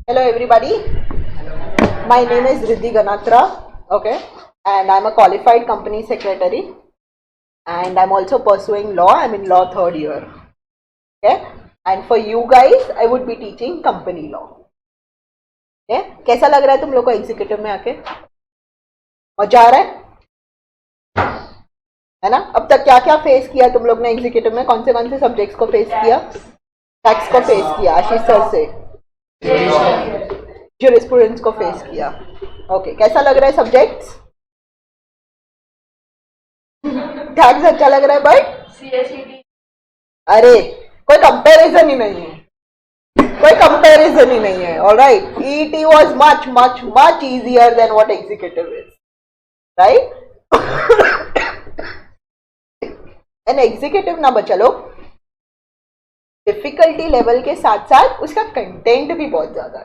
Hello everybody, my name is Riddhi Ganatra, okay, and I'm a qualified company secretary and I'm also pursuing law. I'm in law third year, okay, and for you guys I would be teaching company law. okay? कैसा लग रहा है तुम लोग को executive में आके? मजा आ रहा है ना? अब तक क्या क्या फेस किया तुम लोग ने एग्जीक्यूटिव में? कौन से सब्जेक्ट्स को फेस किया? टैक्स को फेस किया आशीष सर से, ज्यूरिस्प्रूडेंस को फेस किया. ओके, कैसा लग रहा है सब्जेक्ट्स? टैक्स अच्छा लग रहा है बट अरे कोई कंपैरिजन ही नहीं है, कोई कंपैरिजन ही नहीं है. Alright, ET was much much much easier than what executive is, right? And executive ना बच्चा लोग, डिफिकल्टी लेवल के साथ साथ उसका कंटेंट भी बहुत ज्यादा है.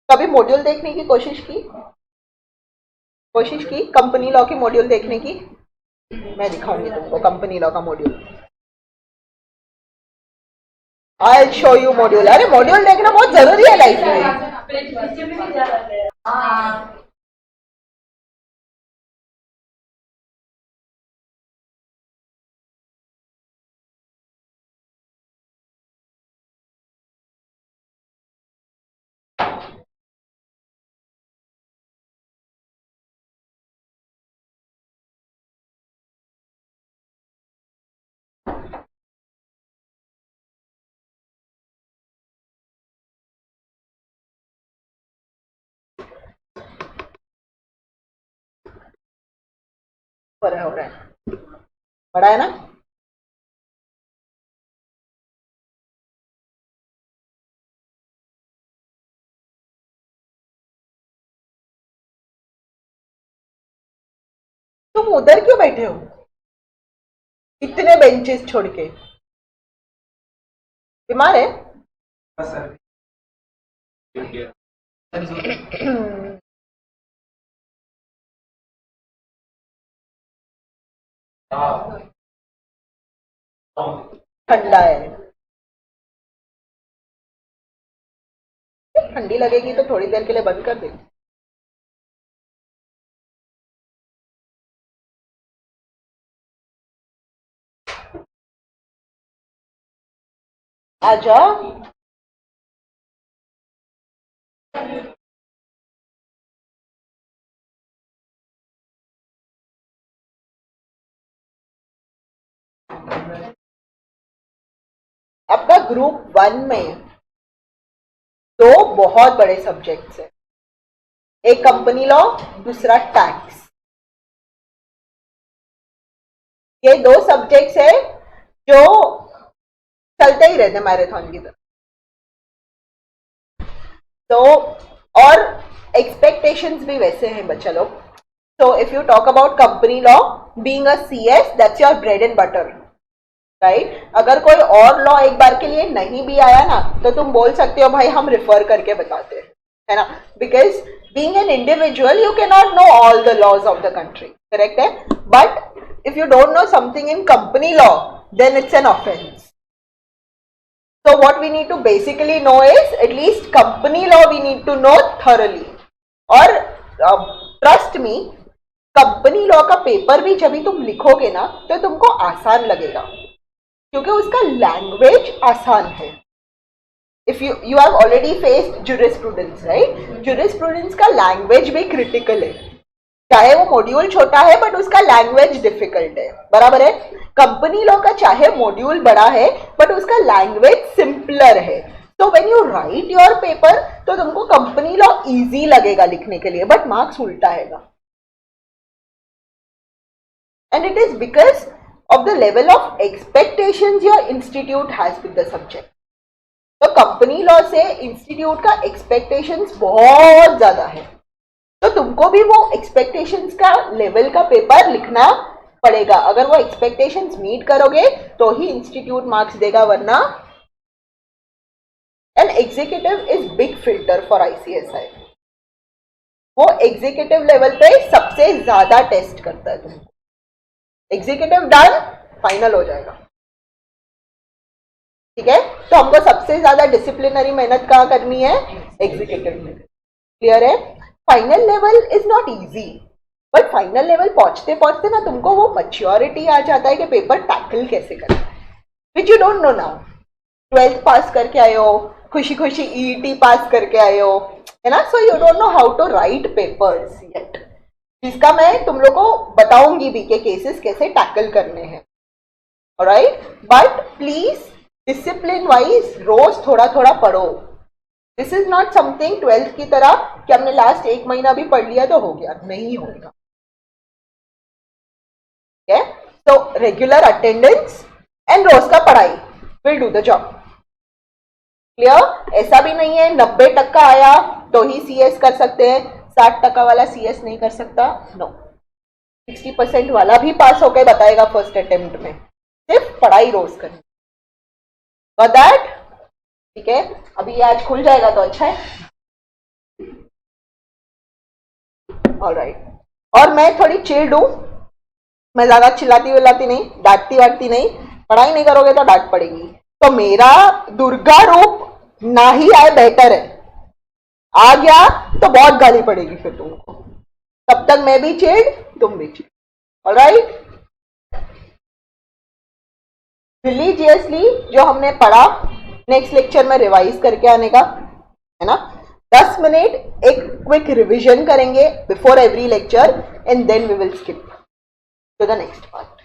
कभी मॉड्यूल देखने की कोशिश की कंपनी लॉ की मॉड्यूल देखने की? मैं दिखाऊंगी तुमको कंपनी लॉ का module. I will show you module. अरे मॉड्यूल देखना बहुत जरूरी है लाइफ में. हो रहा है, बड़ा है ना? तुम उधर क्यों बैठे हो इतने बेंचेस छोड़ के? बीमार है? ठंडा है. ठंडी लगेगी तो थोड़ी देर के लिए बंद कर दे. आजा. आपका ग्रुप 1 में दो बहुत बड़े सब्जेक्ट्स है. एक कंपनी लॉ, दूसरा टैक्स. ये दो सब्जेक्ट्स है जो चलते ही रहते मैराथन की तरह. तो और एक्सपेक्टेशंस भी वैसे हैं बच्चा लोग. So if you talk about company law, being a CS, that's your bread and butter, right? अगर कोई और लॉ एक बार के लिए नहीं भी आया ना तो तुम बोल सकते हो भाई हम रिफर करके बताते हैं, है ना? Because being an individual, you cannot know all the laws of the country, correct है? But if you don't know something in company law, then it's an offense. So what we need to basically know is at least company law we need to know thoroughly. और trust me, company law का paper भी जब भी तुम लिखोगे ना तो तुमको आसान लगेगा क्योंकि उसका लैंग्वेज आसान है. If you have already faced jurisprudence, right? Jurisprudence का लैंग्वेज भी क्रिटिकल है. चाहे वो मॉड्यूल छोटा है बट उसका लैंग्वेज डिफिकल्ट है, बराबर है? कंपनी लॉ का चाहे मॉड्यूल बड़ा है बट उसका लैंग्वेज सिंपलर है. तो when you right your paper तो तुमको कंपनी लॉ इजी लगेगा लिखने के लिए, बट मार्क्स उल्टा आएगा. And it is because of the level of expectations your institute has with the subject. तो कंपनी लॉ से इंस्टीट्यूट का एक्सपेक्टेशंस बहुत ज्यादा है, तो तुमको भी वो एक्सपेक्टेशंस का लेवल का पेपर लिखना पड़ेगा. अगर वो एक्सपेक्टेशंस मीट करोगे तो ही इंस्टीट्यूट मार्क्स देगा, वरना an executive is big filter for ICSI. वो एग्जीक्यूटिव लेवल पे सबसे ज्यादा टेस्ट करता है तुमको. एग्जीक्यूटिव डन, फाइनल हो जाएगा. ठीक है, तो हमको सबसे ज्यादा डिसिप्लिनरी मेहनत कहाँ करनी है, एग्जीक्यूटिव में। क्लियर है? Final level is not easy, but final level पहुंचते पहुंचते ना तुमको वो मैच्योरिटी आ जाता है कि पेपर टैकल कैसे करना है, which you don't no now. 12th पास करके आए हो, खुशी खुशी ईईटी पास करके आए हो, है ना, so you don't know how to write papers yet, जिसका मैं तुम लोग को बताऊंगी भी कि केसेस कैसे टैकल करने हैं। Alright, but please discipline wise रोज थोड़ा थोड़ा पढ़ो। This is not something 12th की तरह कि हमने लास्ट 1 महीना भी पढ़ लिया तो हो गया, नहीं होगा। ठीक है, तो रेगुलर अटेंडेंस एंड रोज का पढ़ाई will do the job. Clear? ऐसा भी नहीं है 90% आया तो ही सीएस कर सकते हैं, 60% वाला सीएस नहीं कर सकता, नो। 60% वाला भी पास होकर बताएगा फर्स्ट अटेम्प्ट में, सिर्फ पढ़ाई रोज करनी। Got that? ठीक है, अभी ये आज खुल जाएगा तो अच्छा है। ऑलराइट, और मैं थोड़ी चिल्ड हूं, मैं ज्यादा चिल्लाती विल्लाती नहीं, डांटती वाटती नहीं। पढ़ाई नहीं करोगे तो डांट पड़ेगी, तो मेरा दुर्गा रूप ना ही आए बेटर है, आ गया तो बहुत गाली पड़ेगी फिर तुमको। तब तक मैं भी चिल्ड, तुम भी चिल्ड। ऑलराइट, रिलीजियसली जो हमने पढ़ा नेक्स्ट लेक्चर में रिवाइज करके आने का है ना। 10 मिनट एक क्विक रिवीजन करेंगे before every lecture and then we will skip to the next part.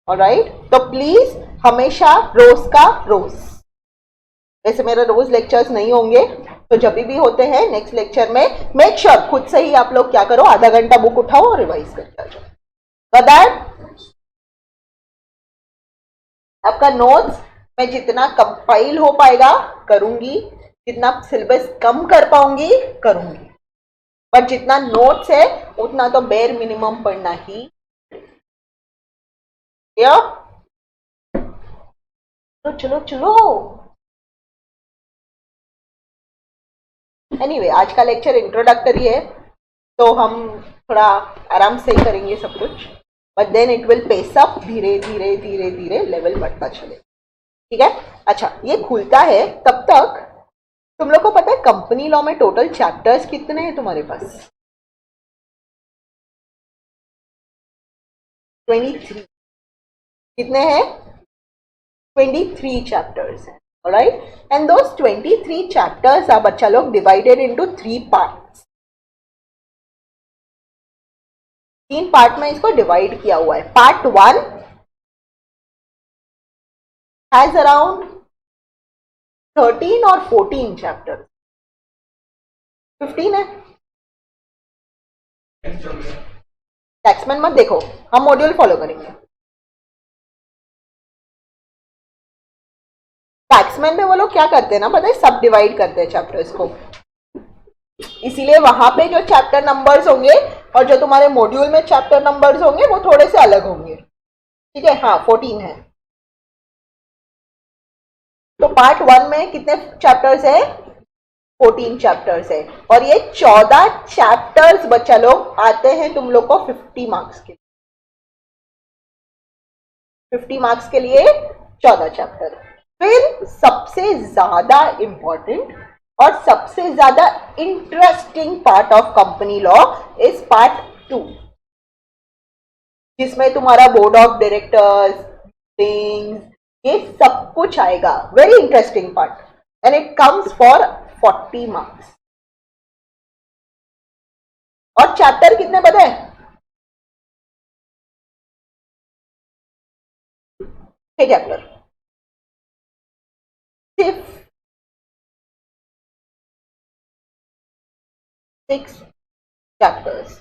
Alright, तो प्लीज हमेशा रोज का रोज, वैसे मेरे रोज लेक्चर्स नहीं होंगे, तो जब भी होते हैं नेक्स्ट लेक्चर में मेक श्योर खुद से ही आप लोग क्या करो, आधा घंटा बुक उठाओ और रिवाइज करके आ जाओ। बट दैट आपका नोट्स मैं जितना कंपाइल हो पाएगा करूंगी, जितना सिलेबस कम कर पाऊंगी करूंगी, पर जितना नोट्स है उतना तो बेर मिनिमम पढ़ना ही। या तो चलो चलो। एनीवे, आज का लेक्चर इंट्रोडक्टरी है, तो हम थोड़ा आराम से ही करेंगे सब कुछ, but then it will pace up, धीरे धीरे धीरे धीरे लेवल बढ़ता चले। ठीक है, अच्छा ये खुलता है तब तक तुम लोग को पता है कंपनी लॉ में टोटल चैप्टर्स कितने हैं तुम्हारे पास? 23। कितने हैं? 23 चैप्टर्स हैं। Alright, and those 23 chapters are बच्चा लोग डिवाइडेड इनटू 3 पार्ट्स। 3 पार्ट में इसको डिवाइड किया हुआ है। पार्ट 1 हैज अराउंड 13 और 14 चैप्टर्स। 15 है। टैक्समैन मत देखो, हम मॉड्यूल फॉलो करेंगे। टैक्समैन में वो लोग क्या करते हैं ना पता है, सब डिवाइड करते हैं चैप्टर्स को, इसीलिए वहां पे जो चैप्टर नंबर्स होंगे और जो तुम्हारे मॉड्यूल में चैप्टर नंबर्स होंगे वो थोड़े से अलग होंगे। ठीक है, हाँ 14 है। तो पार्ट 1 में कितने चैप्टर्स है? 14 चैप्टर्स है, और ये 14 चैप्टर्स बच्चा लोग आते हैं तुम लोग को 50 मार्क्स के। 50 मार्क्स के लिए 14 चैप्टर। फिर सबसे ज्यादा इंपॉर्टेंट और सबसे ज्यादा interesting part of company law is part 2, जिसमें तुम्हारा बोर्ड ऑफ डायरेक्टर्स, थिंग्स, ये सब कुछ आएगा। Very interesting part, and it comes for 40 marks. और चैप्टर कितने पता है? 6 चैप्टर, सिर्फ 6 chapters,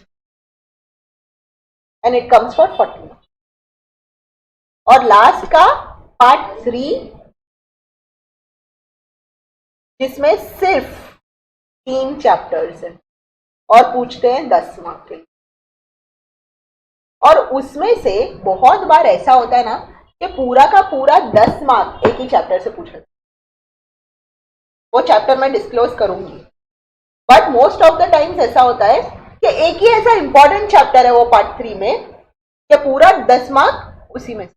and it comes for 40. और लास्ट का पार्ट 3, जिसमें सिर्फ 3 चैप्टर्स हैं और पूछते हैं 10 मार्क के। और उसमें से बहुत बार ऐसा होता है ना कि पूरा का पूरा 10 मार्क एक ही चैप्टर से पूछा, वो चैप्टर मैं डिस्क्लोज करूंगी, but most of the times ऐसा होता है कि एक ही ऐसा इंपॉर्टेंट चैप्टर है वो पार्ट 3 में कि पूरा 10 मार्क उसी में।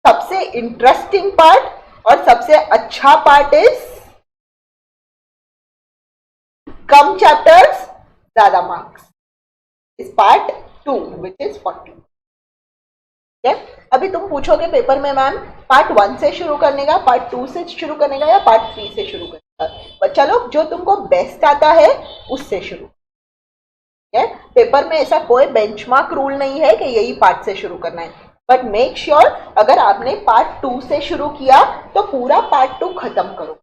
सबसे इंटरेस्टिंग पार्ट और सबसे अच्छा पार्ट इज कम चैप्टर्स ज्यादा marks is part 2 which is 40. अभी तुम पूछोगे पेपर में मैम पार्ट 1 से शुरू करने का, पार्ट 2 से शुरू करने का या पार्ट 3 से शुरू करने का. बच्चा लोग जो तुमको बेस्ट आता है उससे शुरू. पेपर में ऐसा कोई बेंचमार्क रूल नहीं है कि यही पार्ट से शुरू करना है, बट मेक श्योर अगर आपने पार्ट 2 से शुरू किया तो पूरा पार्ट 2 खत्म करो,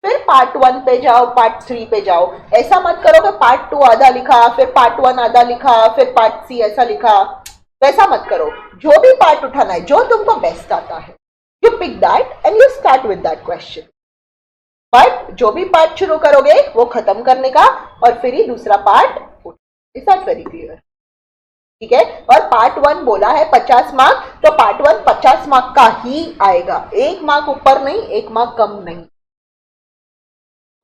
फिर पार्ट 1 पे जाओ, पार्ट 3 पे जाओ. ऐसा मत करो कि पार्ट 2 आधा लिखा, फिर पार्ट 1 आधा लिखा, फिर पार्ट 3 ऐसा लिखा. वैसा मत करो. जो भी पार्ट उठाना है, जो तुमको बेस्ट आता है, you pick that and you start with that question. But जो भी पार्ट शुरू करोगे वो खत्म करने का और फिर ही दूसरा part. Is that very clear? ठीक है. और पार्ट 1 बोला है 50 मार्क, तो पार्ट 1 50 मार्क का ही आएगा, 1 मार्क ऊपर नहीं, 1 मार्क कम नहीं.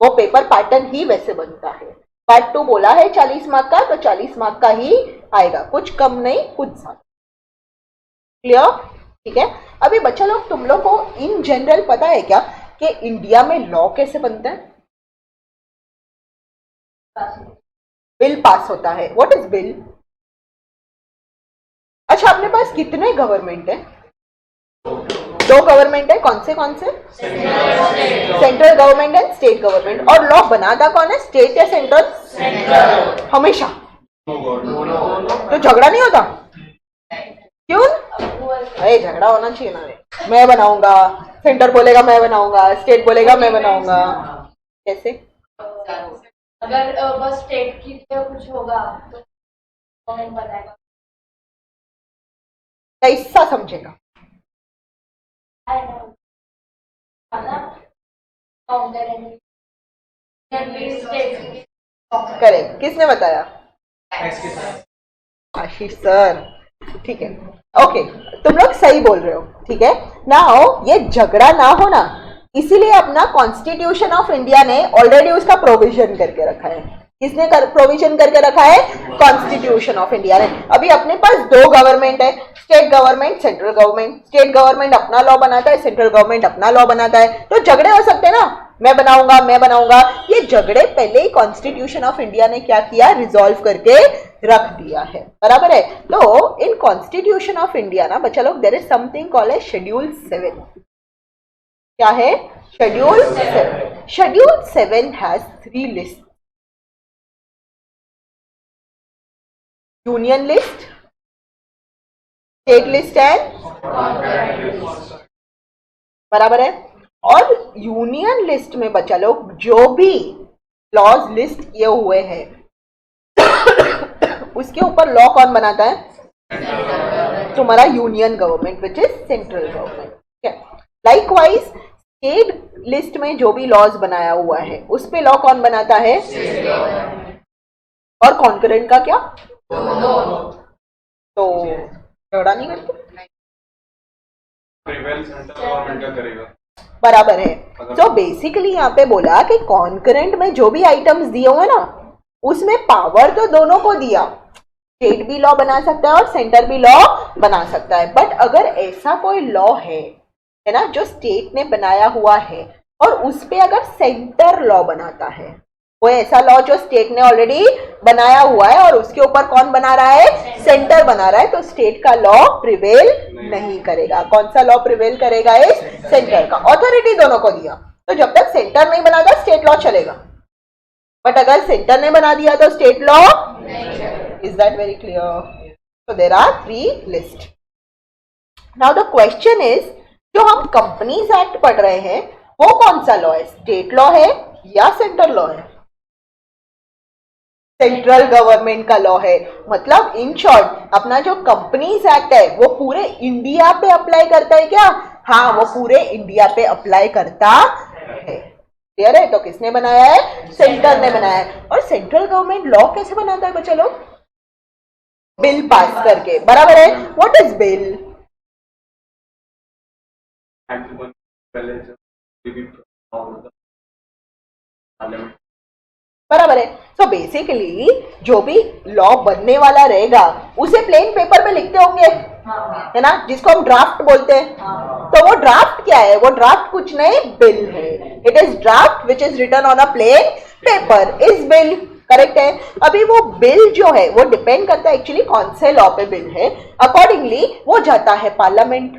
वो पेपर पैटर्न ही वैसे बनता है. पार्ट 2 बोला है 40 मार्क का, तो 40 मार्क का ही आएगा, कुछ कम नहीं कुछ ज्यादा. क्लियर? ठीक है. अभी बच्चा लोग तुम लोग को इन जनरल पता है क्या कि इंडिया में लॉ कैसे बनता है? बिल पास होता है. What is bill? अच्छा, अपने पास कितने गवर्नमेंट है? 2 गवर्नमेंट है. कौन से? Central government and state government. और लॉ बनाता कौन है, स्टेट या सेंट्रल? हमेशा. तो झगड़ा नहीं होता? क्यों? अरे झगड़ा होना चाहिए ना. मैं बनाऊंगा, सेंटर बोलेगा मैं बनाऊंगा, स्टेट बोलेगा मैं बनाऊंगा. कैसे? अगर बस स्टेट की कुछ होगा तो गवर्नमेंट बताएगा. कैसा समझेगा? करेक्ट. किसने बताया? आशीष सर. ठीक है. ओके, तुम लोग सही बोल रहे हो. ठीक है. नाउ ये झगड़ा ना हो ना, इसीलिए अपना कॉन्स्टिट्यूशन ऑफ इंडिया ने ऑलरेडी उसका प्रोविजन करके रखा है. किसने प्रोविजन करके रखा है? कॉन्स्टिट्यूशन ऑफ इंडिया ने. अभी अपने पास 2 गवर्नमेंट है, state government, central government. State government अपना लॉ बनाता है, सेंट्रल गवर्नमेंट अपना लॉ बनाता है. तो झगड़े हो सकते हैं ना, मैं बनाऊंगा. ये झगड़े पहले ही कॉन्स्टिट्यूशन ऑफ इंडिया ने क्या किया, रिजॉल्व करके रख दिया है. बराबर है. तो इन कॉन्स्टिट्यूशन ऑफ इंडिया ना बच्चा लोग there is something called as schedule 7. क्या है? Schedule 7. Schedule 7 has 3 list. Union list, state list and. बराबर है. और यूनियन लिस्ट में बच्चा लोग जो भी लॉज लिस्ट किए हुए हैं उसके ऊपर लॉ कौन बनाता है? तुम्हारा union government which is central government. Likewise state list में जो भी लॉज बनाया हुआ है उस पे लॉ कौन बनाता है? और कॉन्करेंट का क्या? तो झगड़ा नहीं करते. गवर्नमेंट का करेगा. बराबर है. तो बेसिकली यहाँ पे बोला कि कॉन्करेंट में जो भी आइटम्स दिए हुए ना उसमें पावर तो दोनों को दिया. स्टेट भी लॉ बना सकता है और सेंटर भी लॉ बना सकता है. बट अगर ऐसा कोई लॉ है ना जो स्टेट ने बनाया हुआ है और उस पे अगर सेंटर लॉ बनाता है, कोई ऐसा लॉ जो स्टेट ने ऑलरेडी बनाया हुआ है और उसके ऊपर कौन बना रहा है? सेंटर बना रहा है. तो स्टेट का लॉ प्रिवेल नहीं करेगा. कौन सा लॉ प्रिवेल करेगा? इस सेंटर का. ऑथोरिटी दोनों को दिया, तो जब तक सेंटर नहीं बनाता स्टेट लॉ चलेगा. बट अगर सेंटर ने बना दिया तो state law. Is that very clear? So there are 3 list. Now the question is, जो हम कंपनीज एक्ट पढ़ रहे हैं वो कौन सा लॉ है? स्टेट लॉ है या सेंट्रल लॉ है? सेंट्रल गवर्नमेंट का लॉ है. मतलब इन शॉर्ट अपना जो कंपनीज एक्ट है वो पूरे इंडिया पे अप्लाई करता है क्या? हाँ, वो पूरे इंडिया पे अप्लाई करता है. क्लियर है? तो किसने बनाया है? सेंटर ने बनाया है. और सेंट्रल गवर्नमेंट लॉ कैसे बनाता है बच्चे लोग? बिल पास करके. बराबर है. What is bill? बराबर है. सो बेसिकली जो भी लॉ बनने वाला रहेगा उसे प्लेन पेपर पे लिखते होंगे. है ना, जिसको हम ड्राफ्ट बोलते हैं। तो वो ड्राफ्ट क्या है? वो ड्राफ्ट कुछ नहीं, बिल है। It is draft which is written on a plain paper is bill. Correct है। अभी वो बिल जो है वो डिपेंड करता है एक्चुअली कौन से लॉ पे बिल है, अकॉर्डिंगली वो जाता है पार्लियामेंट,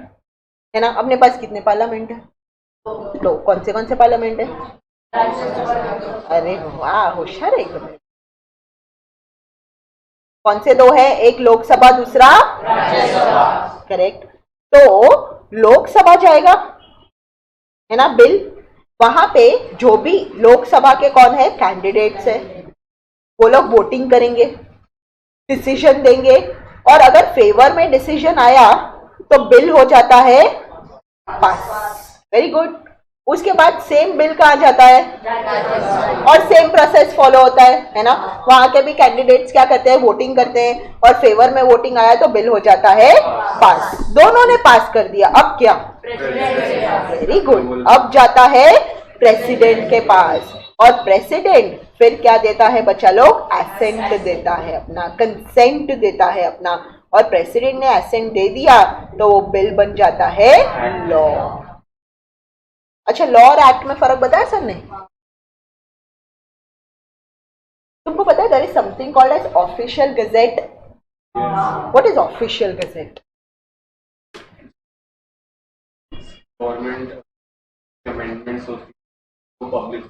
है ना। अपने पास कितने पार्लियामेंट है? तो कौन से पार्लियामेंट है? अरे वाह, होशियार है एकदम। कौन से दो है? एक लोकसभा, दूसरा राज्यसभा। करेक्ट। तो लोकसभा जाएगा, है ना, बिल। वहां पे जो भी लोकसभा के कौन है? कैंडिडेट्स है। वो लोग वोटिंग करेंगे, डिसीजन देंगे, और अगर फेवर में डिसीजन आया तो बिल हो जाता है पास। Very good. उसके बाद सेम बिल कहाँ जाता है? और सेम प्रोसेस फॉलो होता है ना। वहां के भी कैंडिडेट्स क्या करते हैं? वोटिंग करते हैं, और फेवर में वोटिंग आया तो बिल हो जाता है पास। दोनों ने पास कर दिया, अब क्या? Very good. अब जाता है प्रेसिडेंट के पास, और प्रेसिडेंट फिर क्या देता है बच्चा लोग? एसेंट देता है अपना, कंसेंट देता है अपना, और प्रेसिडेंट ने एसेंट दे दिया तो वो बिल बन जाता है लॉ। अच्छा, लॉ और एक्ट में फर्क बताया सर ने? तुमको पता है there is something called as official gazette. What is official gazette? Government amendments होती है, पब्लिक।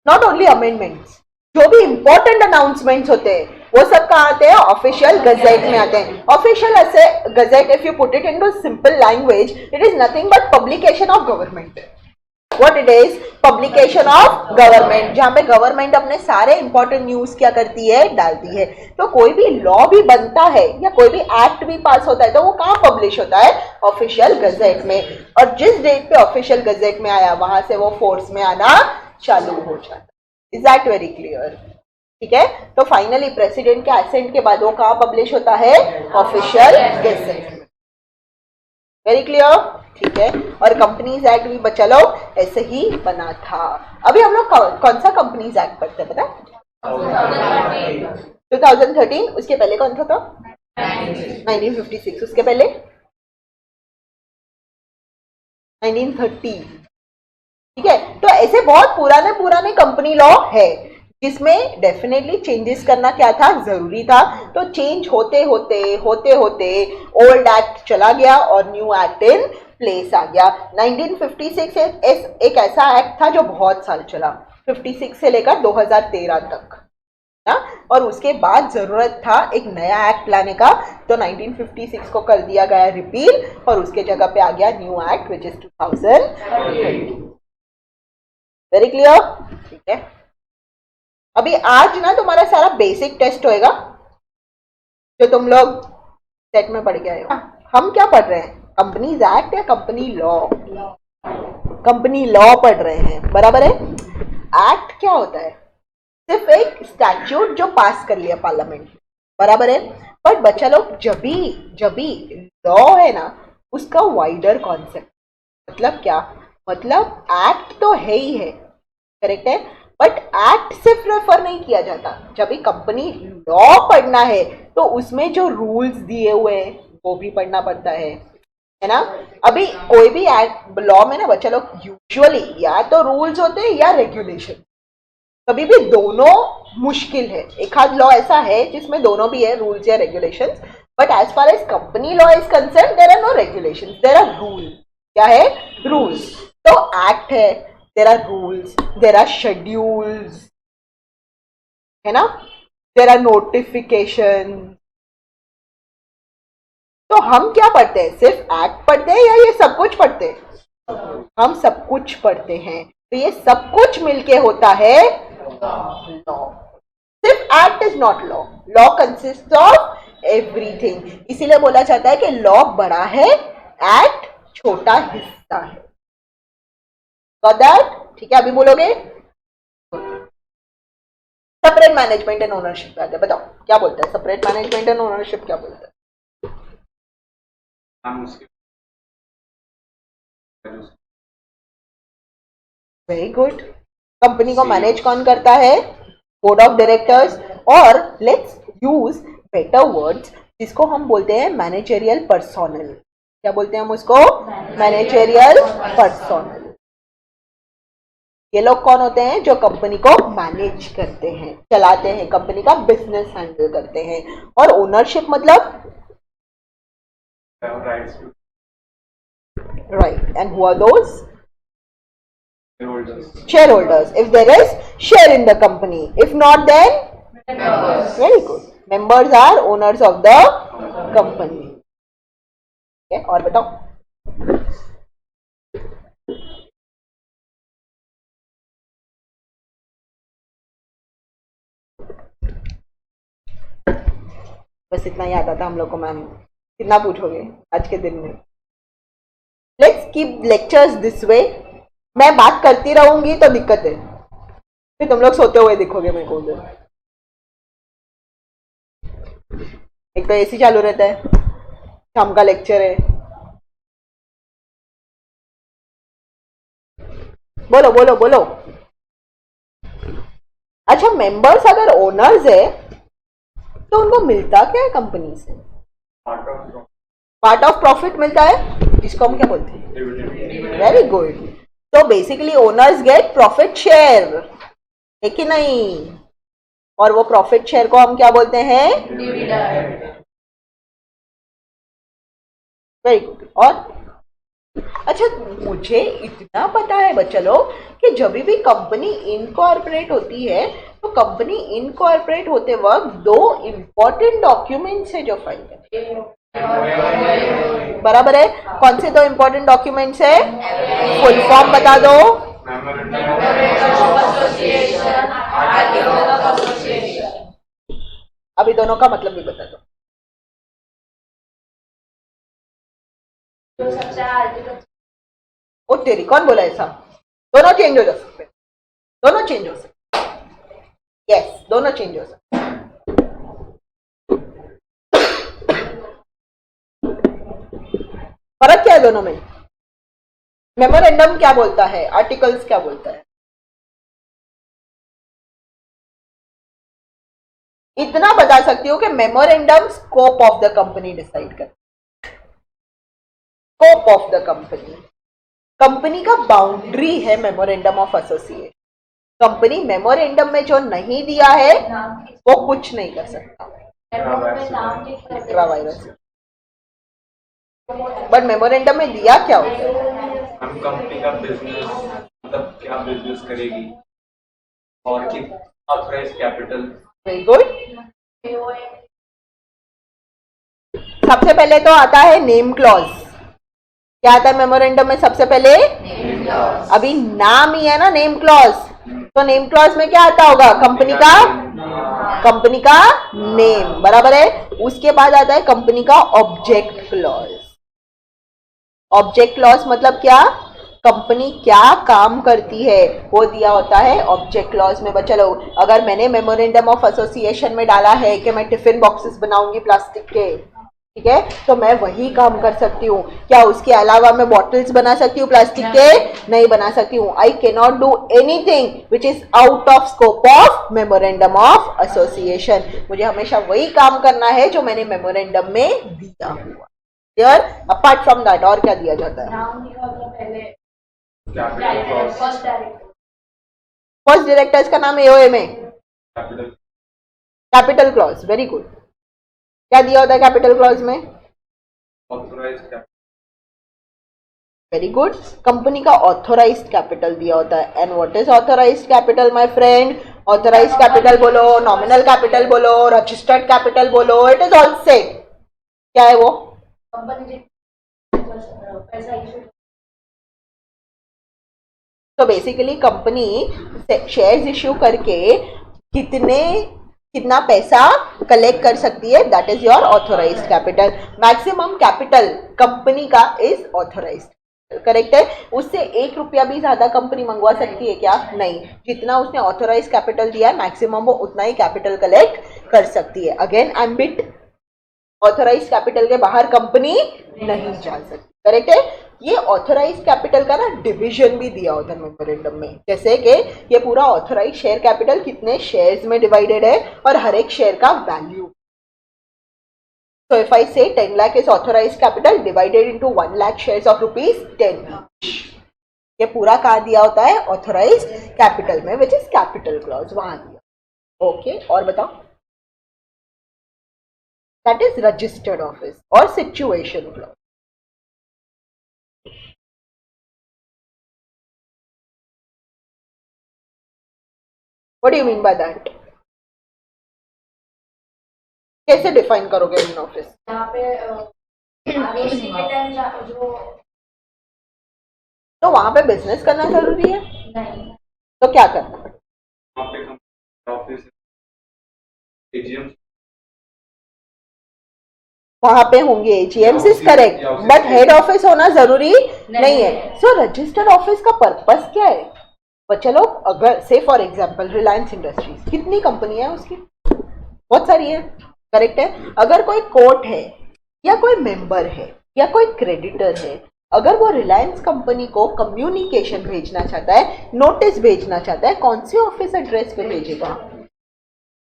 नॉट ओनली अमेंडमेंट्स, जो भी इंपॉर्टेंट अनाउंसमेंट्स होते हैं वो सब कहाँ आते हैं? ऑफिशियल गजेट में आते हैं। ऑफिशियल ऐसे gazette, if you put it into simple language, it is nothing but publication of government. What it is? Publication of government, जहां पे गवर्नमेंट अपने सारे इंपॉर्टेंट न्यूज क्या करती है? डालती है। तो कोई भी लॉ भी बनता है या कोई भी एक्ट भी पास होता है तो वो कहाँ पब्लिश होता है? ऑफिशियल गजेट में। और जिस डेट पे ऑफिशियल गजेट में आया वहां से वो फोर्स में आना चालू हो जाता है। Is that very clear? ठीक है। तो फाइनली प्रेसिडेंट के एसेंट के बाद वो कहाँ पब्लिश होता है? ऑफिशियल गजेट में। Very clear? ठीक है। और कंपनीज एक्ट भी बच्चा लोग ऐसे ही बना था। अभी हम लोग कौन सा कंपनीज एक्ट पढ़ते हैं पता? 2013। उसके पहले कौन सा था? 1956। उसके पहले 1930। ठीक है। तो ऐसे बहुत पुराने पुराने कंपनी लॉ है जिसमें डेफिनेटली चेंजेस करना क्या था? जरूरी था। तो चेंज होते होते ओल्ड एक्ट चला गया और न्यू एक्ट इन प्लेस आ गया। 1956 एक ऐसा एक्ट था जो बहुत साल चला, 56 से लेकर 2013 तक ना। और उसके बाद जरूरत था एक नया एक्ट लाने का, तो 1956 को कर दिया गया रिपील, और उसके जगह पे आ गया new act which is 2013। Very clear? ठीक है। अभी आज ना तुम्हारा सारा बेसिक टेस्ट होएगा जो तुम लोग सेट में पढ़ के आए हो। हम क्या पढ़ रहे हैं? कंपनीज एक्ट या कंपनी लॉ? कंपनी लॉ पढ़ रहे हैं, बराबर है। एक्ट क्या होता है? सिर्फ एक स्टैट्यूट जो पास कर लिया पार्लियामेंट में, बराबर है। बट बच्चा लोग जब भी लॉ है ना, उसका वाइडर कॉन्सेप्ट, मतलब क्या? मतलब एक्ट तो है ही है, करेक्ट है, बट एक्ट सिर्फ रेफर नहीं किया जाता। जब भी कंपनी लॉ पढ़ना है तो उसमें जो रूल्स दिए हुए हैं वो भी पढ़ना पड़ता है ना। अभी कोई भी एक्ट लॉ में ना बच्चा लोग यूजुअली या तो रूल्स होते हैं या रेगुलेशन, कभी भी दोनों मुश्किल है। एक आध लॉ ऐसा है जिसमें दोनों भी है, रूल्स या regulations, but as far as company law is concern there are no regulations, there are rule. क्या है? रूल्स। तो एक्ट है, there are rules, there are schedules, है ना, देयर आर नोटिफिकेशन। तो हम क्या पढ़ते हैं? सिर्फ एक्ट पढ़ते हैं या ये सब कुछ पढ़ते हैं? हम सब कुछ पढ़ते हैं। तो ये सब कुछ मिलके होता है लॉ। सिर्फ act is not law, law consist of everything. इसीलिए बोला जाता है कि लॉ बड़ा है, एक्ट छोटा हिस्सा है। Got that? ठीक है। अभी बोलोगे सेपरेट मैनेजमेंट एंड ओनरशिप आते हैं, बताओ क्या बोलता है सेपरेट मैनेजमेंट एंड ओनरशिप? क्या बोलता है? Very good. कंपनी को मैनेज कौन करता है? Board of directors. और लेट्स यूज बेटर वर्ड्स, जिसको हम बोलते हैं मैनेजरियल पर्सोनल। क्या बोलते हैं हम उसको? Managerial personnel. ये लोग कौन होते हैं? जो कंपनी को मैनेज करते हैं, चलाते हैं, कंपनी का बिजनेस हैंडल करते हैं। और ओनरशिप मतलब right, and who are those? shareholders. If there is share in the company, if not then very good, members are owners of the company. Okay, और बताओ। बस इतना याद आता हम लोग को मैम, कितना पूछोगे आज के दिन में? Let's keep lectures this way. मैं बात करती रहूंगी तो दिक्कत है, फिर तुम लोग सोते हुए दिखोगे मेरे को उधर। एक तो एसी चालू रहता है, शाम का लेक्चर है। बोलो बोलो बोलो। अच्छा, मेंबर्स अगर ओनर्स है तो उनको मिलता क्या है कंपनी से? पार्ट ऑफ प्रॉफिट मिलता है, जिसको हम क्या बोलते हैं? Very good. तो basically owners get profit share, है कि नहीं? और वो प्रॉफिट शेयर को हम क्या बोलते हैं? डिविडेंड। Very good. और अच्छा, मुझे इतना पता है बच्चा लोग कि जब भी कंपनी इनकॉर्पोरेट होती है तो कंपनी इनकॉर्पोरेट होते वक्त दो इंपॉर्टेंट डॉक्यूमेंट्स है जो फाइल करते हैं। बराबर है? कौन से दो इंपॉर्टेंट डॉक्यूमेंट्स है? फुल फॉर्म बता दो। अभी दोनों का मतलब भी बता दो। ओ तेरी, कौन बोला ऐसा? दोनों चेंज हो जा सकते, दोनों चेंज हो सकते। यस, दोनों चेंज हो सकते। फर्क क्या है दोनों में? मेमोरेंडम क्या बोलता है, आर्टिकल्स क्या बोलता है? इतना बता सकती हूँ कि memorandum scope of the company decide कर, scope of the company, company का बाउंड्री है memorandum of association. Company memorandum में जो नहीं दिया है वो कुछ नहीं कर सकता। बट मेमोरेंडम में दिया क्या होता है? हम कंपनी का बिजनेस, मतलब क्या बिजनेस करेगी और कितना ऑथराइज कैपिटल। Very good. सबसे पहले तो आता है नेम क्लॉज। क्या आता है मेमोरेंडम में सबसे पहले? अभी नाम ही है ना नेम क्लॉज, तो नेम क्लॉज में क्या आता होगा? कंपनी का, कंपनी का नेम। बराबर है? उसके बाद आता है कंपनी का ऑब्जेक्ट क्लॉज। ऑब्जेक्ट क्लॉज मतलब क्या? कंपनी क्या काम करती है वो दिया होता है ऑब्जेक्ट क्लॉज में। बच्चा लोग, अगर मैंने मेमोरेंडम ऑफ एसोसिएशन में डाला है कि मैं टिफिन बॉक्सेस बनाऊंगी प्लास्टिक के, ठीक है, तो मैं वही काम कर सकती हूँ। क्या उसके अलावा मैं बॉटल्स बना सकती हूँ प्लास्टिक के? नहीं बना सकती हूँ। I can not do anything which is out of scope of memorandum of association. मुझे हमेशा वही काम करना है जो मैंने मेमोरेंडम में दिया हुआ। क्लियर? अपार्ट फ्रॉम दैट और क्या दिया जाता है? फर्स्ट डायरेक्टर्स का नाम एओए में कैपिटल क्लॉज। Very good. क्या दिया होता है कैपिटल क्लॉज में? Very good. कंपनी का ऑथोराइज्ड कैपिटल दिया होता है। And what is authorised capital my friend? Authorised capital बोलो, नॉमिनल कैपिटल बोलो, रजिस्टर्ड कैपिटल बोलो, इट इज ऑल सेम। क्या है वो? तो बेसिकली कंपनी शेयर्स इश्यू करके कितना पैसा कलेक्ट कर सकती है, that is your authorised capital. Maximum capital company का इज ऑथोराइज्ड, करेक्ट है? उससे 1 रुपया भी ज्यादा कंपनी मंगवा सकती है क्या? नहीं। जितना उसने ऑथोराइज्ड कैपिटल दिया है मैक्सिमम वो उतना ही कैपिटल कलेक्ट कर सकती है। अगेन एम्बिट, ऑथोराइज्ड कैपिटल के बाहर कंपनी नहीं जा सकती, करेक्ट है? ये ऑथोराइज्ड कैपिटल का ना डिवीजन भी दिया होता है मेमोरेंडम में, जैसे कि ये पूरा ऑथोराइज्ड शेयर कैपिटल कितने शेयर्स में डिवाइडेड है और हर एक शेयर का value. So if I say 10 lakh is authorized capital divided into 1 lakh shares of rupees 10 each. ये पूरा कहाँ दिया होता है? ऑथोराइज्ड कैपिटल में, विच इज कैपिटल क्लॉज, वहां दिया। ओके, और बताओ। दैट इज रजिस्टर्ड ऑफिस और situation clause. What do you mean by that? कैसे डिफाइन करोगे इन ऑफिस? यहाँ पे ROC के टाइम जो तो वहां पे बिजनेस करना जरूरी है? नहीं, तो क्या करना? वहाँ पे ऑफिस एजीएम वहां पे होंगे AGMs, is correct, but head office होना जरूरी नहीं है। सो रजिस्टर्ड ऑफिस का पर्पस क्या है बच्चा लोग? अगर से फॉर एग्जांपल रिलायंस इंडस्ट्रीज, कितनी कंपनी है उसकी? बहुत सारी है, करेक्ट है। अगर कोई कोर्ट है या कोई मेंबर है या कोई क्रेडिटर है, अगर वो रिलायंस कंपनी को कम्युनिकेशन भेजना चाहता है, नोटिस भेजना चाहता है, कौन से ऑफिस एड्रेस पे भेजेगा?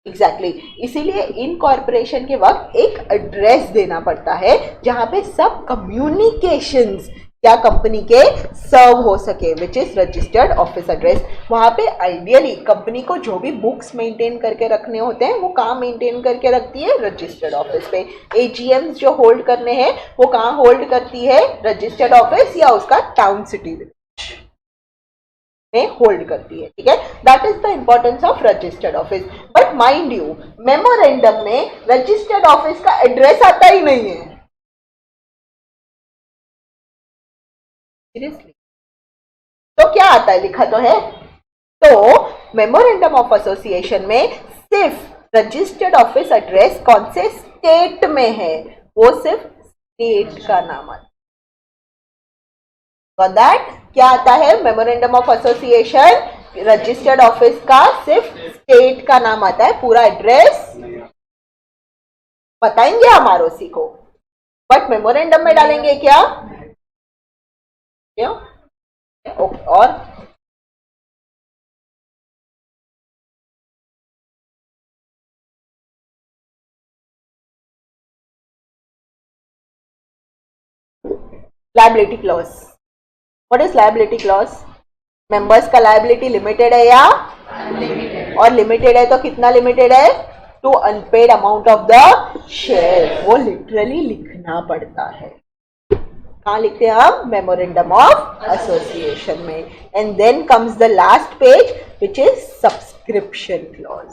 एग्जैक्टली इसीलिए इनकॉर्पोरेशन के वक्त एक एड्रेस देना पड़ता है जहां पे सब कम्युनिकेशंस क्या कंपनी के सर्व हो सके, which is registered office address. वहां पे आइडियली कंपनी को जो भी बुक्स मेंटेन करके रखने होते हैं वो कहाँ मेंटेन करके रखती है? रजिस्टर्ड ऑफिस पे। एजीएम्स जो होल्ड करने हैं वो कहाँ होल्ड करती है? रजिस्टर्ड ऑफिस या उसका टाउन सिटी में होल्ड करती है, ठीक है। That is the importance of registered office. But mind you, memorandum में रजिस्टर्ड ऑफिस का एड्रेस आता ही नहीं है। सीरियसली? तो क्या आता है? लिखा तो है। तो मेमोरेंडम ऑफ एसोसिएशन में सिर्फ रजिस्टर्ड ऑफिस एड्रेस कौन से स्टेट में है, वो सिर्फ स्टेट का नाम आता है। For that क्या आता है? Memorandum of association registered office का सिर्फ स्टेट का नाम आता है, पूरा एड्रेस बताएंगे हम आरओसी को, बट मेमोरेंडम में डालेंगे क्या? क्यों? ओके, और liability clause. What is liability clause? Members का लायबिलिटी लिमिटेड है या अनलिमिटेड? और लिमिटेड है तो कितना लिमिटेड है? To unpaid amount of the share. वो लिटरली लिखना पड़ता है। कहाँ लिखते हैं हम? मेमोरेंडम ऑफ एसोसिएशन में। And then comes the last page which is subscription clause.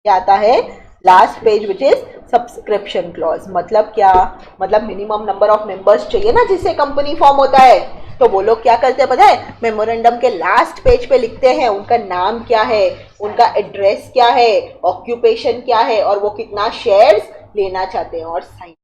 क्या आता है? Last page which is subscription clause. मतलब क्या? मतलब मिनिमम नंबर ऑफ मेंबर्स चाहिए ना जिससे कंपनी फॉर्म होता है। तो वो लोग क्या करते हैं पता है? मेमोरेंडम के लास्ट पेज पे लिखते हैं उनका नाम क्या है, उनका एड्रेस क्या है, ऑक्यूपेशन क्या है, और वो कितना शेयर्स लेना चाहते हैं, और साइन।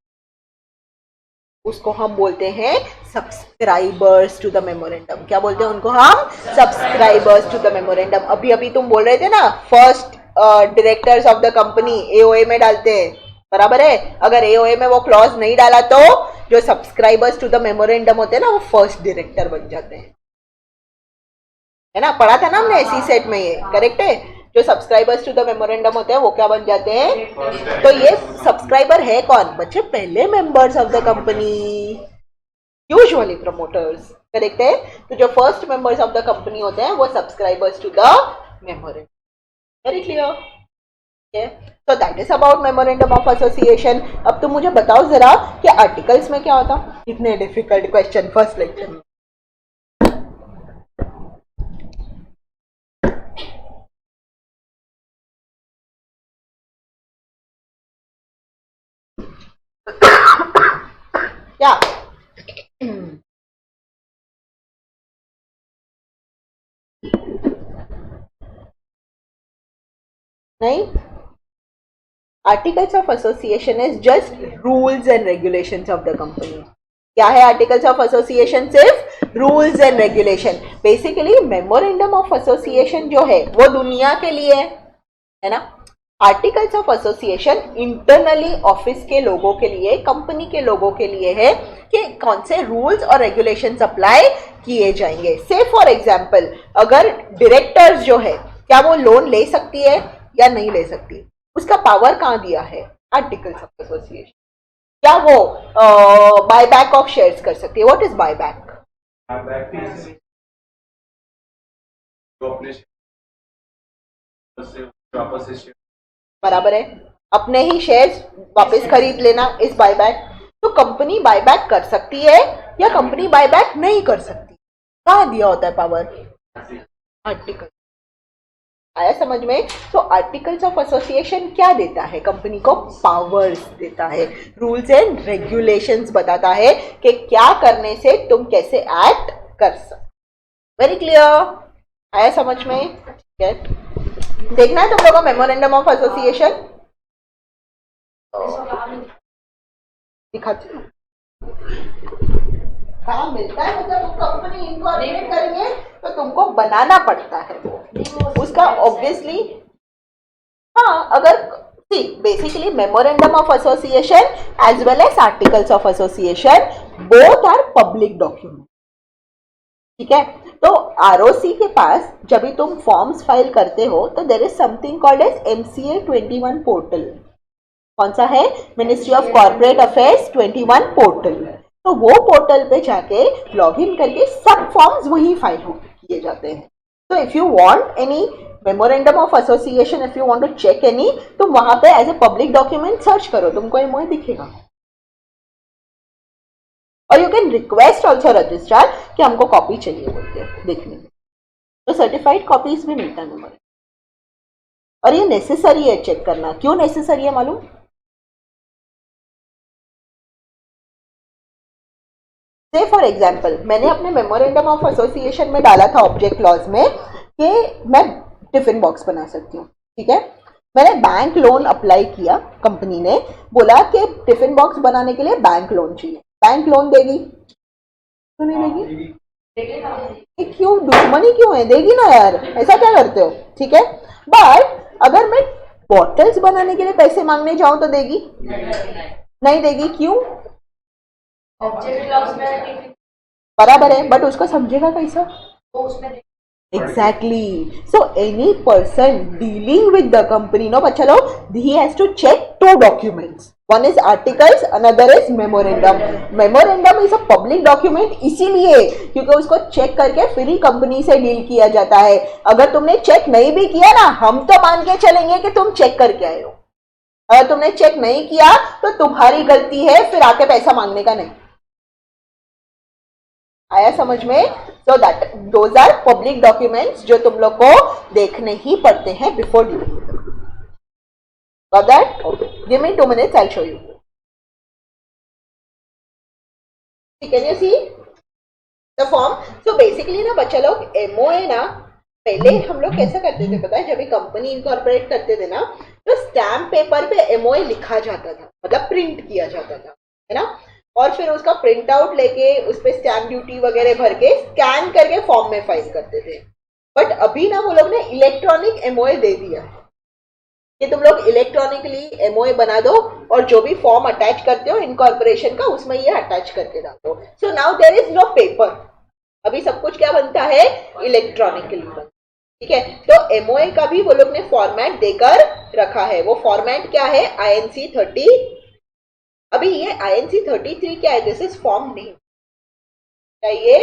उसको हम बोलते हैं सब्सक्राइबर्स टू द मेमोरेंडम। क्या बोलते हैं उनको हम? Subscribers to the memorandum. अभी अभी तुम बोल रहे थे ना, first directors of the company AOA में डालते हैं, बराबर है। अगर एओए में वो क्लॉज नहीं डाला तो जो सब्सक्राइबर्स टू द मेमोरेंडम होते हैं ना, वो फर्स्ट डायरेक्टर बन जाते हैं, है ना? पढ़ा था ना हमने एसी सेट में, ये करेक्ट है। जो सब्सक्राइबर्स टू द मेमोरेंडम होते हैं वो क्या बन जाते हैं? तो ये सब्सक्राइबर है कौन बच्चे? पहले members of the company, usually promoters, correct है। तो जो first members of the company होते हैं वो subscribers to the memorandum. Very clear? तो that is about memorandum of association. अब तुम मुझे बताओ जरा कि आर्टिकल्स में क्या होता? इतने डिफिकल्ट क्वेश्चन फर्स्ट लेक्चर में। क्या? नहीं, articles of association is just rules and regulations of the company. क्या है आर्टिकल्स ऑफ एसोसिएशन? सिर्फ rules and regulation. Basically memorandum of association जो है वो दुनिया के लिए है ना। Articles of association internally office के लोगों के लिए, कंपनी के लोगों के लिए है कि कौन से रूल्स और रेगुलेशंस अप्लाई किए जाएंगे। से फॉर एग्जांपल, अगर डायरेक्टर्स जो है क्या वो लोन ले सकती है या नहीं ले सकती? उसका पावर कहाँ दिया है? Articles of association. क्या वो बायबैक ऑफ शेयर्स कर सकती है? What is buyback? बराबर है, अपने ही शेयर्स वापस खरीद लेना इस बायबैक। तो कंपनी बायबैक कर सकती है या कंपनी बायबैक नहीं कर सकती? कहाँ दिया होता है पावर? आर्टिकल। आया समझ में? तो आर्टिकल्स ऑफ एसोसिएशन क्या देता है? कंपनी को पावर्स देता है, रूल्स एंड रेगुलेशंस बताता है कि क्या करने से तुम कैसे एक्ट कर सकते। Very clear? आया समझ में? गेट देखना है तुम लोगों को मेमोरेंडम ऑफ एसोसिएशन? दिखाती हूँ कहाँ मिलता है। मतलब कंपनी इनकॉर्पोरेट करेंगे तो तुमको बनाना पड़ता है वो उसका ऑब्वियसली। हाँ, अगर see basically memorandum of association as well as articles of association both are public document. ठीक है, तो आरओसी के पास जब भी तुम फॉर्म्स फाइल करते हो तो there is something called as MCA 21 portal. कौन सा है? Ministry of corporate affairs 21 portal. तो वो पोर्टल पे जाके लॉग इन करके सब फॉर्म्स वहीं फाइल किए जाते हैं। तो if you want any memorandum of association, if you want to check any, तुम वहां पे as a public document search करो, तुमको एमओए दिखेगा। और you can request also registrar कि हमको कॉपी चाहिए बोल के देखने में, तो सर्टिफाइड कॉपीज भी मिलता है नंबर। और ये नेसेसरी है चेक करना। क्यों नेसेसरी है मालूम? से फॉर एग्जाम्पल मैंने अपने मेमोरेंडम ऑफ एसोसिएशन में डाला था ऑब्जेक्ट क्लॉज में कि मैं टिफिन बॉक्स बना सकती हूँ। ठीक है, मैंने बैंक लोन अप्लाई किया, कंपनी ने बोला कि टिफिन बॉक्स बनाने के लिए बैंक लोन चाहिए। बैंक लोन देगी? क्यों नहीं देगी? क्यों, दुश्मनी क्यों है? देगी ना यार, ऐसा क्या करते हो? ठीक है, बट अगर मैं बॉटल्स बनाने के लिए पैसे मांगने जाऊं तो देगी? नहीं देगी। क्यों? बराबर है, बट उसको समझेगा कैसा? Exactly. So any person dealing with the company, no बच्चा लोग, he has to check two documents. One is articles, another is memorandum. Memorandum is a public document इसीलिए क्योंकि उसको चेक करके फिर ही कंपनी से डील किया जाता है। अगर तुमने चेक नहीं भी किया ना, हम तो मान के चलेंगे कि तुम चेक करके आए हो। अगर तुमने चेक नहीं किया तो तुम्हारी गलती है, फिर आके पैसा मांगने का नहीं। आया समझ में? So that those are public documents जो तुम लोग को देखने ही पड़ते हैं before dealing. Got that? Okay, give me 2 minutes, I show you. Can you see the form? So basically ना बच्चा लोग, एमओए ना पहले हम लोग कैसा करते थे पता है? जब भी कंपनी इनकॉर्पोरेट करते थे ना, तो स्टैम्प पेपर पे एमओए लिखा जाता था, मतलब प्रिंट किया जाता था, है ना? और फिर उसका प्रिंट आउट लेके उस पर स्टैम्प ड्यूटी वगैरह भर के स्कैन करके फॉर्म में फाइल करते थे। बट अभी ना वो लोग ने इलेक्ट्रॉनिक एमओए दे दिया है कि तुम लोग इलेक्ट्रॉनिकली एमओए बना दो और जो भी फॉर्म अटैच करते हो इनकॉर्पोरेशन का, उसमें ये अटैच करके डाल दो। So now there is no paper. अभी सब कुछ क्या बनता है? इलेक्ट्रॉनिकली बनता है। ठीक है, तो एमओए का भी वो लोग ने फॉर्मेट देकर रखा है। वो फॉर्मेट क्या है? INC 30। अभी ये INC 33 क्या है? This is form name. क्या ये?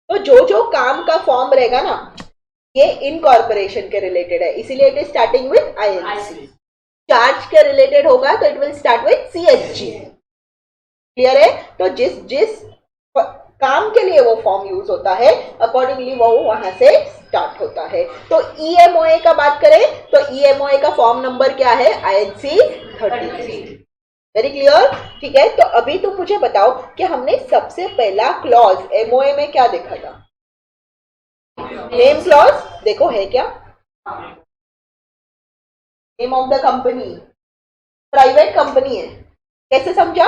तो जो जो काम का फॉर्म रहेगा ना, ये इनकॉर्पोरेशन के रिलेटेड है, इसीलिए it is starting with INC। Charge के रिलेटेड होगा तो it will start with CHG। Clear है? तो जिस जिस काम के लिए वो फॉर्म यूज होता है अकॉर्डिंगली वो वहां से स्टार्ट होता है। तो EMOA का बात करें तो EMOA का फॉर्म नंबर क्या है? INC 33। Very clear? ठीक है, तो अभी तुम मुझे बताओ कि हमने सबसे पहला क्लॉज MOA में क्या देखा था? नेम क्लॉज देखो है क्या? Name of the company, private company है, कैसे समझा?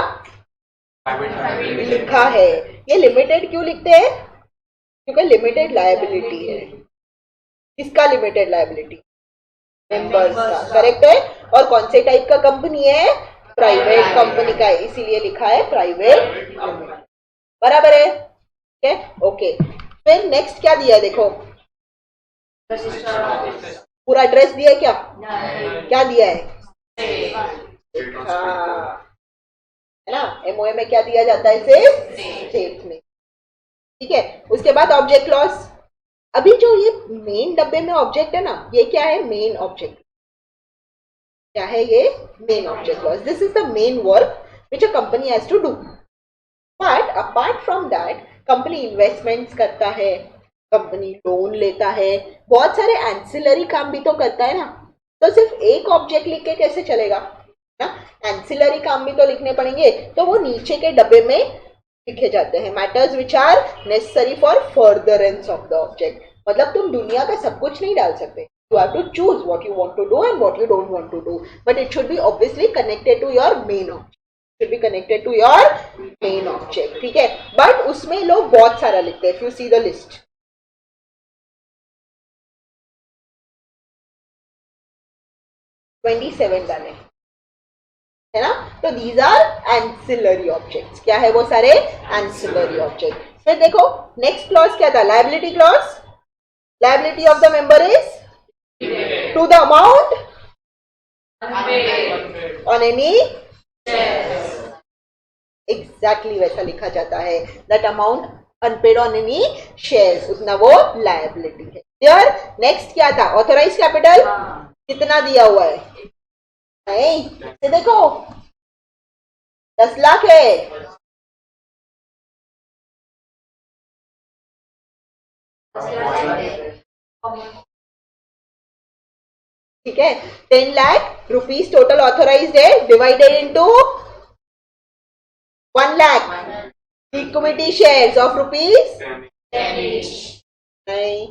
लिखा है। ये लिमिटेड क्यों लिखते हैं? क्योंकि लिमिटेड लायबिलिटी है। किसका लिमिटेड लायबिलिटी? मेंबर्स का। करेक्ट है। और कौन से टाइप का कंपनी है? प्राइवेट कंपनी का है, इसीलिए लिखा है प्राइवेट लिमिटेड। बराबर है? ठीक है, ओके। फिर नेक्स्ट क्या दिया देखो, पूरा एड्रेस दिया है क्या? क्या दिया है? हाँ, है ना, एमओए में क्या दिया जाता है? सिर्फ स्टेट में। ठीक है, उसके बाद ऑब्जेक्ट क्लॉज। अभी जो ये मेन डब्बे में ऑब्जेक्ट है ना, ये क्या है? Main object. क्या है ये? Main object clause. This is the main work which a company has to do. But apart from that company investments करता है, कंपनी लोन लेता है, बहुत सारे एंसिलरी काम भी तो करता है ना। तो सिर्फ एक ऑब्जेक्ट लिख के कैसे चलेगा ना, एंसिलरी काम भी तो लिखने पड़ेंगे। तो वो नीचे के डब्बे में लिखे जाते हैं, matters which are necessary for furtherance of the object. मतलब तुम दुनिया का सब कुछ नहीं डाल सकते, you have to choose what you want to do and what you don't want to do, but it should be obviously connected to your main object, should be connected to your main object. ठीक है, but उसमें लोग बहुत सारा लिखते हैं। if you see the list, $27 डाले, है ना। तो these are ancillary objects। क्या है वो सारे? ancillary objects। फिर देखो नेक्स्ट क्लॉज क्या था? Liability clause. Liability of the member is to the amount on any, exactly वैसा लिखा जाता है, that amount unpaid on any shares, उतना वो लायबिलिटी है। क्लियर? नेक्स्ट क्या था? Authorise capital. कितना दिया हुआ है? नहीं, से देखो 10 लाख है। ठीक है, 10 लाख रुपीज टोटल ऑथोराइज्ड है, divided into 1 lakh equity shares of rupees नहीं,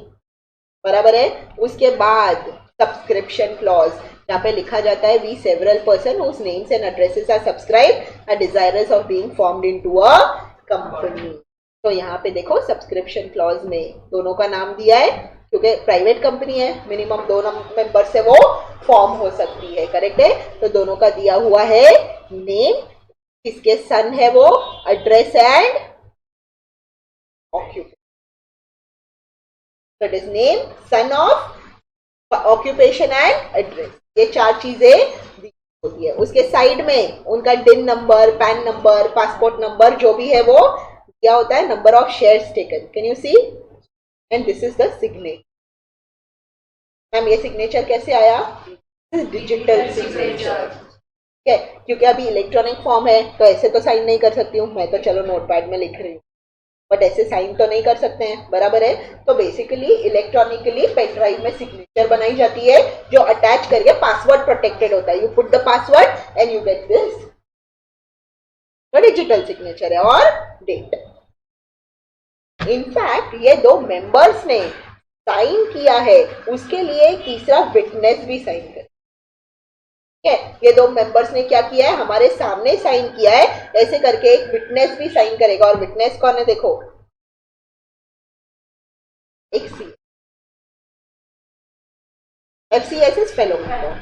बराबर है। उसके बाद सब्सक्रिप्शन क्लॉज, यहाँ पे लिखा जाता है we several person whose names and addresses are subscribed are desirous of being formed into a company. तो यहाँ पे देखो सब्सक्रिप्शन क्लॉज में दोनों का नाम दिया है, क्योंकि प्राइवेट कंपनी है, मिनिमम 2 मेंबर से वो फॉर्म हो सकती है, करेक्ट है। तो दोनों का दिया हुआ है नेम, किसके सन है वो, address and occupation. So it is name, son of, occupation and address, ये 4 चीजें होती है। उसके साइड में उनका DIN number, PAN number, passport number जो भी है वो क्या होता है, number of shares taken, can you see, and this is the signature. Ma'am ये सिग्नेचर कैसे आया? डिजिटल सिग्नेचर, ठीक है, क्योंकि अभी इलेक्ट्रॉनिक फॉर्म है तो ऐसे तो साइन नहीं कर सकती हूँ मैं, तो चलो नोटपैड में लिख रही हूँ, बट ऐसे साइन तो नहीं कर सकते हैं, बराबर है। तो बेसिकली इलेक्ट्रॉनिकली पेन ड्राइव में सिग्नेचर बनाई जाती है जो अटैच करके पासवर्ड प्रोटेक्टेड होता है, you put the password and you get this, तो डिजिटल सिग्नेचर है। और डेट, इनफैक्ट ये 2 मेंबर्स ने साइन किया है, उसके लिए तीसरा विटनेस भी साइन करे। ये 2 मेंबर्स ने क्या किया है, हमारे सामने साइन किया है, ऐसे करके एक विटनेस भी साइन करेगा। और विटनेस कौन है? देखो एक सी, FCS इज फेलो मेंबर,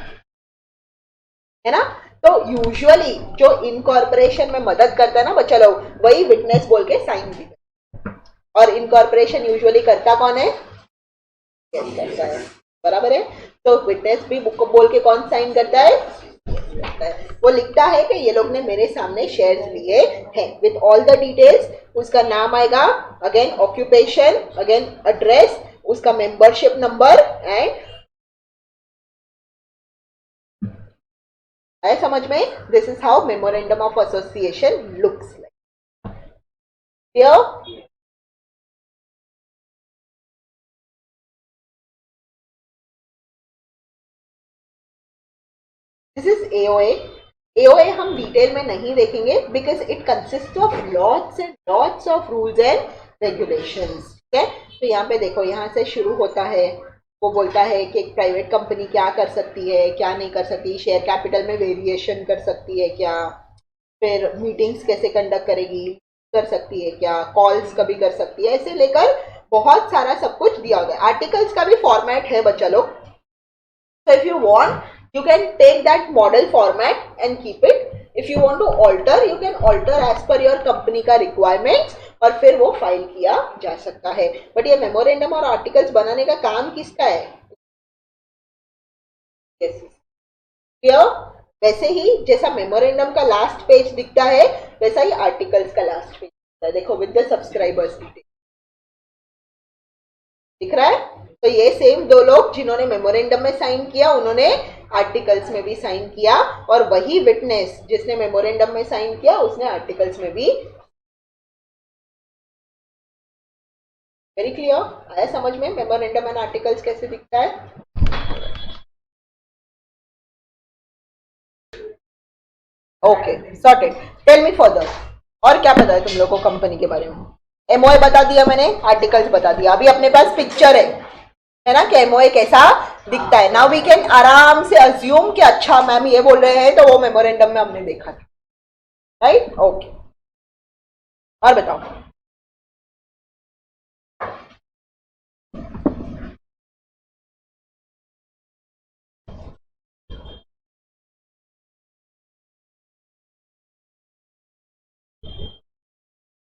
है ना। तो यूजुअली जो इनकॉर्पोरेशन में मदद करता है ना बच्चा लोग, वही विटनेस बोल के साइन भी करता है। और इनकॉर्पोरेशन यूजुअली करता कौन है? करता है, बराबर है। तो विटनेस भी बुक को बोल के कौन साइन करता है? वो लिखता है कि ये लोग ने मेरे सामने शेयर्स लिए हैं विद ऑल द डिटेल्स। उसका नाम आएगा, अगेन ऑक्यूपेशन, अगेन एड्रेस, उसका मेंबरशिप नंबर एंड, आया समझ में? This is how memorandum of association looks like. Clear? This is AOA। AOA हम डिटेल में नहीं देखेंगे because it consist of lots and lots of rules and regulations. ठीक है, तो यहाँ पे देखो, यहाँ से शुरू होता है, वो बोलता है कि एक प्राइवेट कंपनी क्या कर सकती है, क्या नहीं कर सकती, शेयर कैपिटल में वेरिएशन कर सकती है क्या, फिर मीटिंग्स कैसे कंडक्ट करेगी, कर सकती है क्या, कॉल्स कभी कर सकती है, ऐसे लेकर बहुत सारा सब कुछ दिया होता है। आर्टिकल्स का भी फॉर्मेट है बच्चा लोग, so if you want you can take that model format and keep it. If you want to alter, you can alter as per your company का requirements, और फिर वो फाइल किया जा सकता है। बट ये मेमोरेंडम और आर्टिकल्स बनाने का काम किसका है? क्लियर? वैसे ही जैसा मेमोरेंडम का लास्ट पेज दिखता है वैसा ही आर्टिकल्स का लास्ट पेज दिखता है। देखो विद द सब्सक्राइबर्स दिख रहा है। तो ये सेम दो लोग जिन्होंने मेमोरेंडम में साइन किया उन्होंने आर्टिकल्स में भी साइन किया, और वही विटनेस जिसने मेमोरेंडम में साइन किया उसने आर्टिकल्स में भी। Very clear? आया समझ में मेमोरेंडम एंड आर्टिकल्स कैसे दिखता है? Okay sorted. Tell me further, और क्या पता है तुम लोग को कंपनी के बारे में? एमओए बता दिया मैंने, आर्टिकल्स बता दिया। अभी अपने पास पिक्चर है ना कि एमओए कैसा दिखता है। नाउ वी कैन आराम से अज्यूम कि अच्छा मैम ये बोल रहे हैं तो वो मेमोरेंडम में हमने देखा था, राइट? ओके, और बताओ।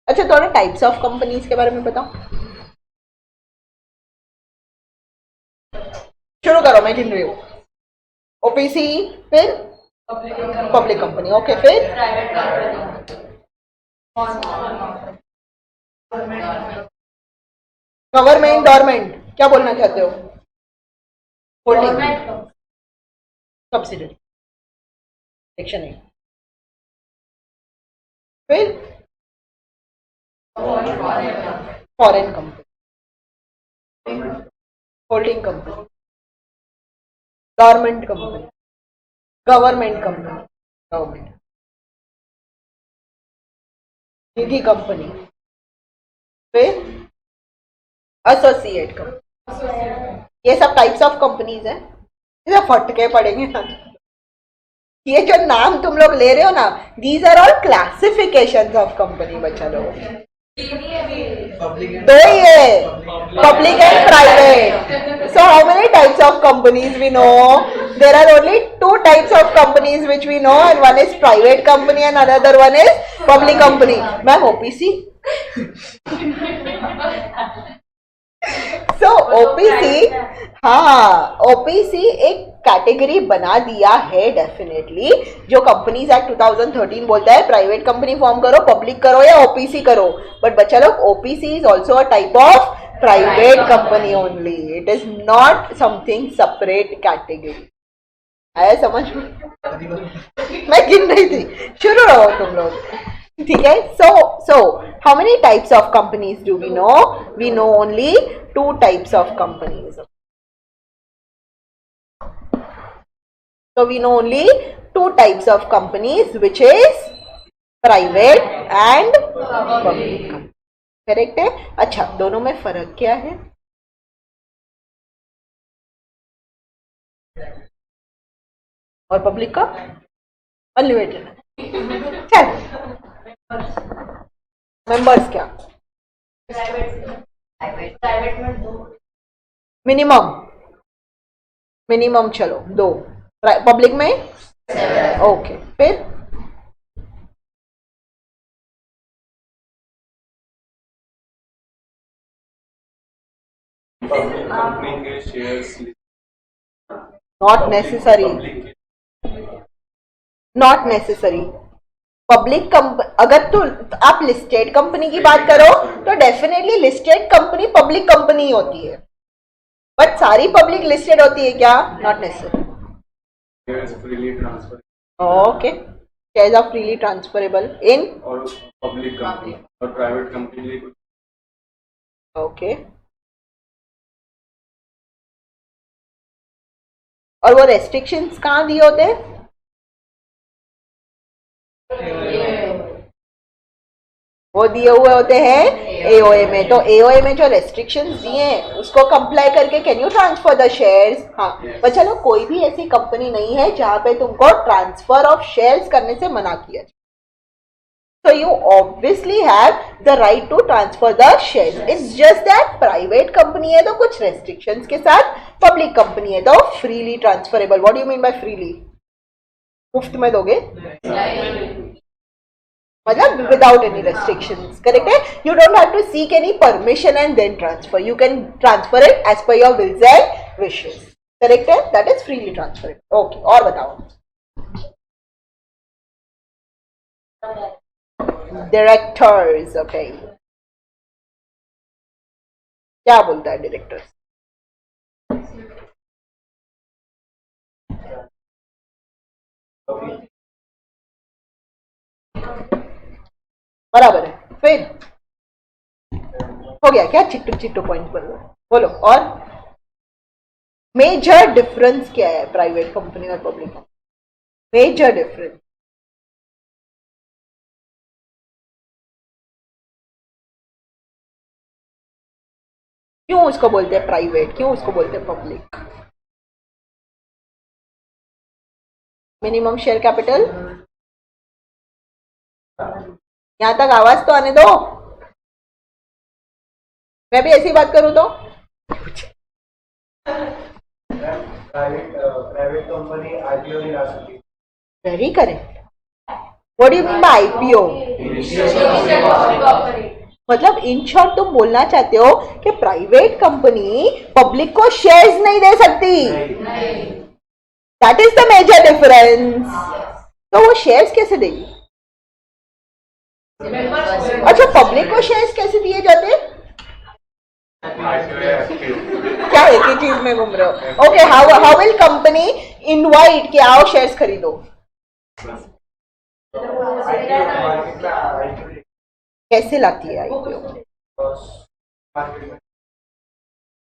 अच्छा, थोड़ा टाइप्स ऑफ कंपनीज के बारे में बताओ। शुरू करो, मैं गिन रही हूँ। ओपीसी, फिर पब्लिक कंपनी, ओके, फिर प्राइवेट गवर्नमेंट, गवर्नमेंट क्या बोलना चाहते हो? होल्डिंग, सब्सिडरी, सेक्शन 8, फिर foreign company, holding company, government company, government company, government Nidhi company, फिर एसोसिएट कंपनी। ये सब टाइप्स ऑफ कंपनीज हैं। इसे फटके पड़ेंगे ना। ये जो नाम तुम लोग ले रहे हो ना, these are all classifications of company. बच्चा लोग दो ही है, public and private. So how many types of companies we know? There are only two types of companies which we know, and one is private company and another one is public company. Ma'am, OPC? So OPC, हाँ, OPC एक category बना दिया है definitely, जो companies act 2013 बोलता है private company form करो, public करो या ओपीसी करो। बट बच्चा लोग, OPC is also a type of private company only, it is not something separate category. आया समझ में? मैं गिन रही थी, शुरू रहो तुम लोग, ठीक है? So how many types of companies do we know? We know only two types of companies. So we know only two types of companies, which is private and public. Correct है? अच्छा, दोनों में फर्क क्या है? और पब्लिक का unlimited है। चल, मेंबर्स क्या? प्राइवेट में 2, मिनिमम चलो 2, पब्लिक में ओके, फिर कंपनी के शेयर्स नॉट नेसेसरी। पब्लिक अगर तो आप लिस्टेड कंपनी की बात करो तो definitely listed company public company होती है, बट सारी पब्लिक लिस्टेड होती है क्या? Not necessary. Freely transfer, okay, shares are freely transferable in और पब्लिक कंपनी और प्राइवेट कंपनी। ओके, और वो रेस्ट्रिक्शंस कहाँ दिए होते हैं? वो दिए हुए होते हैं एओए में। तो एओए में जो रेस्ट्रिक्शंस दिए हैं उसको कंप्लाई करके can you transfer the shares? हाँ, पर चलो कोई भी ऐसी कंपनी नहीं है जहां पे तुमको ट्रांसफर ऑफ शेयर्स करने से मना किया जाए। So you obviously have the right to transfer the shares. It's just that private company है तो कुछ restrictions के साथ, public company है तो freely transferable. What do you mean by freely? मुफ्त में दोगे? मतलब without any restrictions, correct है? You don't have to seek any permission and then transfer. You can transfer it as per your wills and wishes. Correct है, that is freely transferable. Okay, और बताओ। Directors, okay, क्या बोलता है directors? बराबर है। फिर हो गया क्या? चिट्टू चिट्टू पॉइंट बोलो, बोलो। और मेजर डिफरेंस क्या है प्राइवेट कंपनी और पब्लिक कंपनी? Major difference. क्यों उसको बोलते हैं प्राइवेट, क्यों उसको बोलते हैं पब्लिक? मिनिमम शेयर कैपिटल, यहां तक आवाज तो आने दो, मैं भी ऐसी बात करूं तो। प्राइवेट कंपनी आईपीओ नहीं ला सकती। Very correct. What do you mean by IPO? मतलब इन शॉर्ट तुम बोलना चाहते हो कि प्राइवेट कंपनी पब्लिक को शेयर्स नहीं दे सकती। That is the major difference. तो वो शेयर्स कैसे देगी? अच्छा, पब्लिक को शेयर्स कैसे दिए जाते हैं? क्या एक ही चीज में घूम रहे हो? Okay, how will company invite कि आओ शेयर्स खरीदो? कैसे लाती है आईपीओ?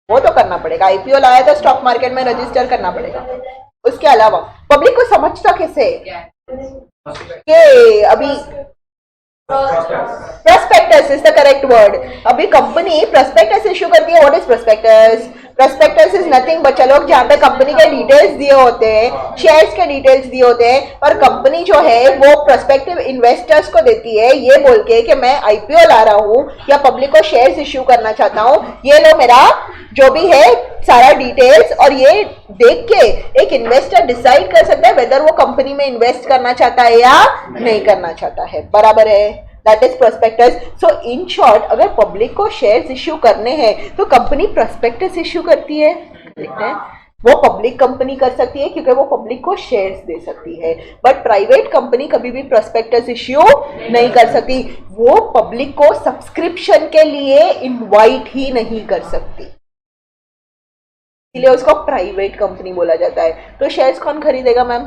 वो तो करना पड़ेगा, आईपीओ लाया तो स्टॉक मार्केट में रजिस्टर करना पड़ेगा। उसके अलावा पब्लिक को समझता कैसे कि अभी prospectus is the correct word। अभी कंपनी prospectus इश्यू करती है। What is prospectus? prospectus is nothing बच्चा लोग, जहां पे कंपनी के डिटेल्स दिए होते हैं, शेयर्स के डिटेल्स दिए होते हैं, और कंपनी जो है वो prospective इन्वेस्टर्स को देती है ये बोल के कि मैं आईपीओ ला रहा हूं या पब्लिक को शेयर्स इश्यू करना चाहता हूं, ये लो मेरा जो भी है सारा डिटेल्स। और ये देख के एक इन्वेस्टर डिसाइड कर सकता है वेदर वो कंपनी में इन्वेस्ट करना चाहता है या नहीं करना चाहता है। बराबर है, that is prospectus. So in short, अगर पब्लिक को शेयर्स इश्यू करने हैं तो कंपनी प्रोस्पेक्टस इश्यू करती है, ठीक है? वो पब्लिक कंपनी कर सकती है क्योंकि वो पब्लिक को शेयर्स दे सकती है, बट प्राइवेट कंपनी कभी भी प्रोस्पेक्टस इश्यू नहीं कर सकती। वो पब्लिक को सब्सक्रिप्शन के लिए इनवाइट ही नहीं कर सकती, इसलिए उसको प्राइवेट कंपनी बोला जाता है। तो शेयर्स कौन खरीदेगा ma'am?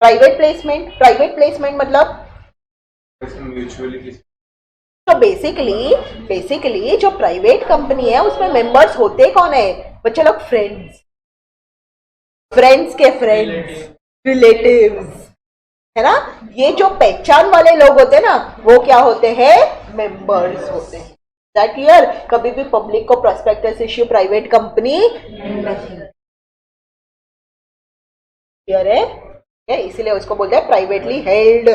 Private placement. Private placement मतलब म्यूचुअली। तो बेसिकली जो प्राइवेट कंपनी है उसमें मेंबर्स होते कौन है बच्चे लोग? फ्रेंड्स के फ्रेंड्स, रिलेटिव्स, है ना? ये जो पहचान वाले लोग होते हैं ना, वो क्या होते हैं? मेंबर्स होते हैं। That clear? कभी भी पब्लिक को प्रोस्पेक्टस इश्यू प्राइवेट कंपनी नहीं। क्लियर है? इसलिए उसको बोलते हैं प्राइवेटली हेल्ड,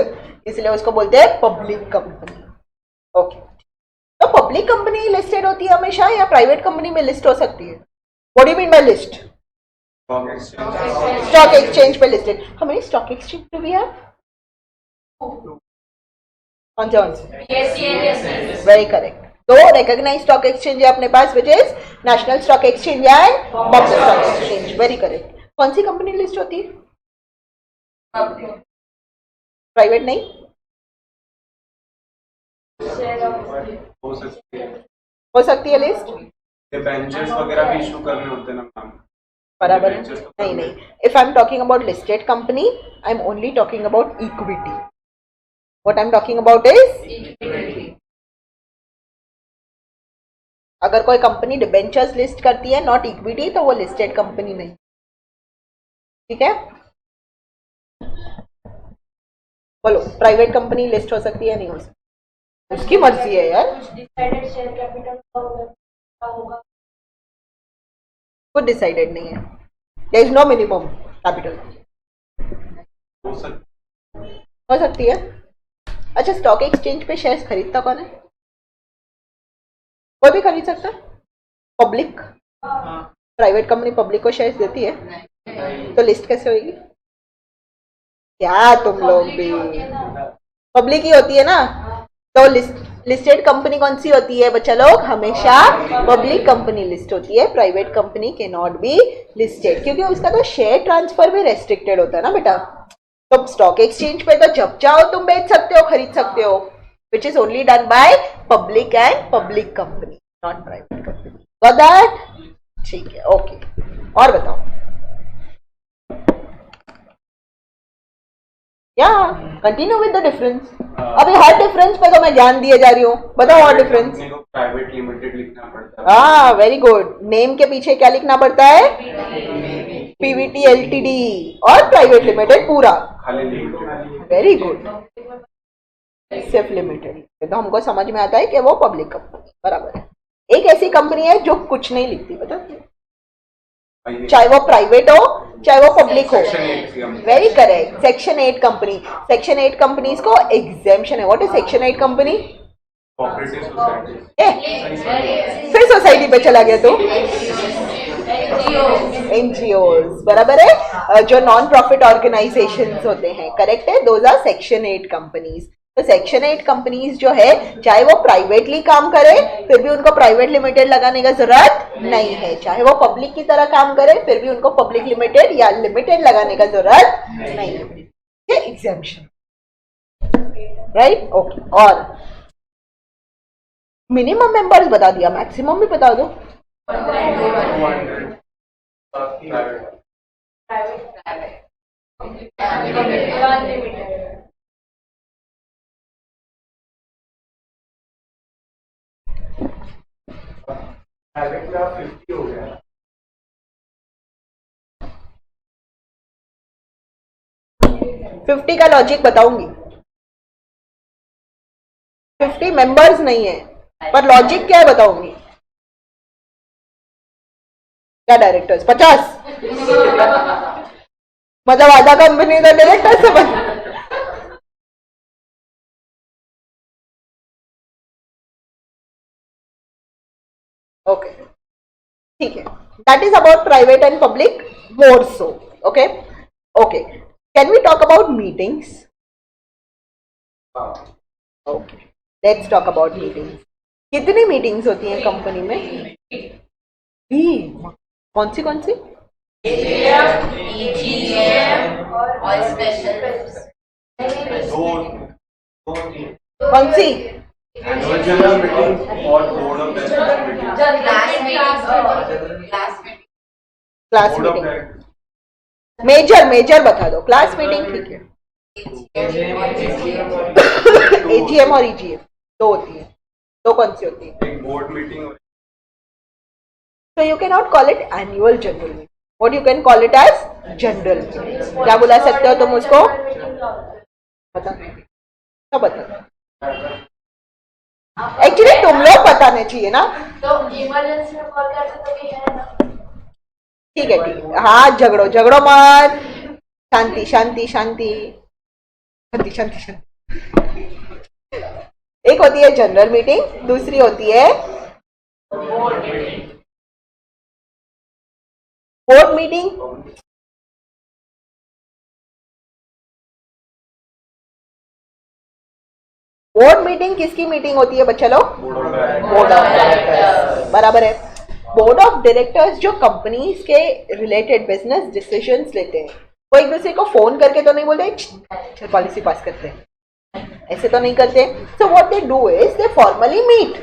इसलिए उसको बोलते हैं पब्लिक कंपनी। ओके, तो पब्लिक कंपनी लिस्टेड होती है हमेशा या प्राइवेट कंपनी में लिस्ट हो सकती है? What do you mean by list? Stock exchange पे लिस्टेड। हमारी स्टॉक एक्सचेंज पे भी है कौन से? Very correct. दो रिकॉग्नाइज्ड स्टॉक एक्सचेंज है अपने पास, which is National Stock Exchange and Bombay Stock Exchange. Very correct. कौन सी कंपनी लिस्ट होती है? प्राइवेट नहीं? हो सकती है लिस्ट। डिबेंचर्स वगैरह भी इशू करने होते हैं ना मैम। बराबर है। नहीं नहीं, if I am talking about listed company, I am only talking about equity. What I am talking about is अगर कोई कंपनी डिबेंचर्स लिस्ट करती है, नॉट इक्विटी, तो वो लिस्टेड कंपनी नहीं। ठीक है, बोलो प्राइवेट कंपनी लिस्ट हो सकती है नहीं हो सकती? उसकी मर्जी है यार। कुछ डिसाइडेड नहीं है, there is no minimum capital. हो सकती है। अच्छा, स्टॉक एक्सचेंज पे शेयर्स खरीदता कौन है? कोई भी खरीद सकता है। पब्लिक? प्राइवेट कंपनी पब्लिक को शेयर्स देती है, तो लिस्ट कैसे होगी? क्या तुम लोग भी? पब्लिक ही होती है ना, तो लिस्टेड कंपनी कौन सी होती है बच्चा लोग? हमेशा पब्लिक कंपनी लिस्ट होती है. प्राइवेट कंपनी के नॉट बी लिस्टेड, क्योंकि उसका तो शेयर ट्रांसफर भी रेस्ट्रिक्टेड होता है ना बेटा. तो स्टॉक एक्सचेंज पे तो जब चाहो तुम बेच सकते हो, खरीद सकते हो, which is only done by public and public company, not private company. Got that? ठीक है, ओके. और बताओ. या कंटिन्यू विद द डिफरेंस. अभी हर डिफरेंस पे तो मैं ध्यान दिए जा रही हूँ. बताओ और डिफरेंस. प्राइवेट लिमिटेड लिखना पड़ता है. हाँ, वेरी गुड. नेम के पीछे क्या लिखना पड़ता है? Pvt LTD. और प्राइवेट लिमिटेड पूरा खाली लिमिटेड. Very good. सिर्फ लिमिटेड तो हमको समझ में आता है कि वो पब्लिक कंपनी. बराबर है. एक ऐसी कंपनी है जो कुछ नहीं लिखती, पता, चाहे वो प्राइवेट हो चाहे वो पब्लिक हो. Very correct. Section 8 company. Section 8 companies को एग्जेम्पशन है. What is section 8 company? Cooperative society. फिर सोसाइटी पे चला गया तो एनजीओज. बराबर है. जो नॉन प्रॉफिट ऑर्गेनाइजेशंस होते हैं, करेक्ट है. Those are section 8 companies. तो सेक्शन 8 कंपनीज जो है, चाहे वो प्राइवेटली काम करे फिर भी उनको प्राइवेट लिमिटेड लगाने का जरूरत नहीं है. चाहे वो पब्लिक की तरह काम करे फिर भी उनको पब्लिक लिमिटेड या लिमिटेड लगाने का जरूरत नहीं है. ये एग्जेम्पशन. Right, okay. और मिनिमम मेंबर्स बता दिया, मैक्सिमम भी बता दो. प्राइवेट का 50 हो गया. 50 का लॉजिक बताऊंगी. 50 मेंबर्स नहीं है, पर लॉजिक क्या है बताऊंगी. क्या डायरेक्टर्स? 50. मतलब आधा कंपनी का डायरेक्टर से बन. ओके, ठीक है. That is about private and public more so. Okay, okay. Can we talk about meetings? Okay, let's talk about meetings. कितनी मीटिंग्स होती हैं कंपनी में? कौन सी कौन सी? और स्पेशल. कौन सी? एनुअल जनरल मीटिंग और board of directors meeting. Class meeting. Major major बता दो. क्लास मीटिंग ठीक है. एजीएम और ईजीएम दो होती है. दो कौन सी होती है? एक board meeting. So you cannot call it annual general meeting. What you can call it as general meeting. क्या बुला सकते हो तुम उसको? बता. सब बता. एक्चुअली तुम लोग बताने चाहिए ना. तो इमरजेंसी में कॉल कर सकते भी है ना. ठीक है, ठीक है. हाँ, झगड़ो झगड़ो मत. शांति शांति शांति शांति शांति शांति. एक होती है जनरल मीटिंग, दूसरी होती है बोर्ड मीटिंग. बोर्ड मीटिंग किसकी मीटिंग होती है बच्चा लोग? Board of directors. बराबर है. बोर्ड ऑफ डायरेक्टर्स जो कंपनीज के रिलेटेड बिजनेस डिसीजंस लेते हैं, वो एक दूसरे को फोन करके तो नहीं बोलते पॉलिसी पास करते हैं, ऐसे तो नहीं करते. So what they do is they formally meet.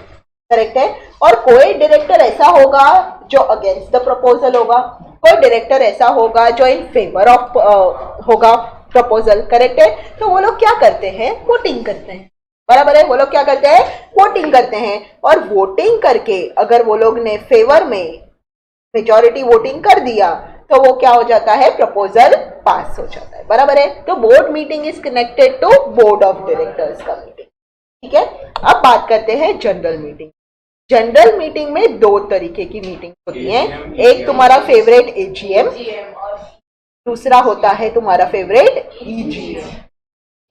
Correct है. और कोई डायरेक्टर ऐसा होगा जो अगेंस्ट द प्रपोजल होगा, कोई डायरेक्टर ऐसा होगा जो इन फेवर ऑफ होगा प्रपोजल. करेक्ट है. तो वो लोग क्या करते हैं? वोटिंग करते हैं. बराबर है. वो लोग क्या करते हैं? वोटिंग करते हैं. और वोटिंग करके अगर वो लोग ने फेवर में मेजॉरिटी वोटिंग कर दिया तो वो क्या हो जाता है? प्रपोजल पास हो जाता है. बराबर है. तो board meeting is connected to board of directors का मीटिंग. ठीक है. अब बात करते हैं जनरल मीटिंग. जनरल मीटिंग में दो तरीके की मीटिंग होती है. एक तुम्हारा फेवरेट एजीएम, दूसरा होता है तुम्हारा फेवरेट ईजीएम.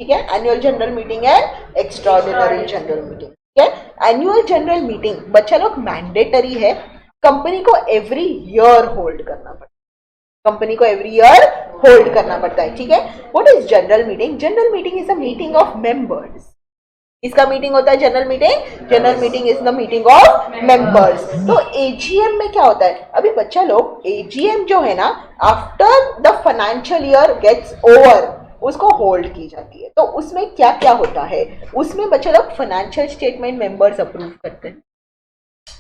ठीक है. Annual general meeting and extraordinary general meeting. ठीक है. एनुअल जनरल मीटिंग बच्चा लोग मैंडेटरी है. कंपनी को एवरी ईयर होल्ड करना पड़ता है. कंपनी को एवरी ईयर होल्ड करना पड़ता है. ठीक है. What is general meeting? General meeting is a meeting of members. इसका मीटिंग होता है general meeting is the meeting of members. तो एजीएम में क्या होता है, अभी बच्चा लोग एजीएम जो है ना after the financial year gets over उसको होल्ड की जाती है। तो उसमें क्या क्या होता है, उसमें बच्चा लोग फाइनेंशियल स्टेटमेंट मेंबर्स अप्रूव करते हैं,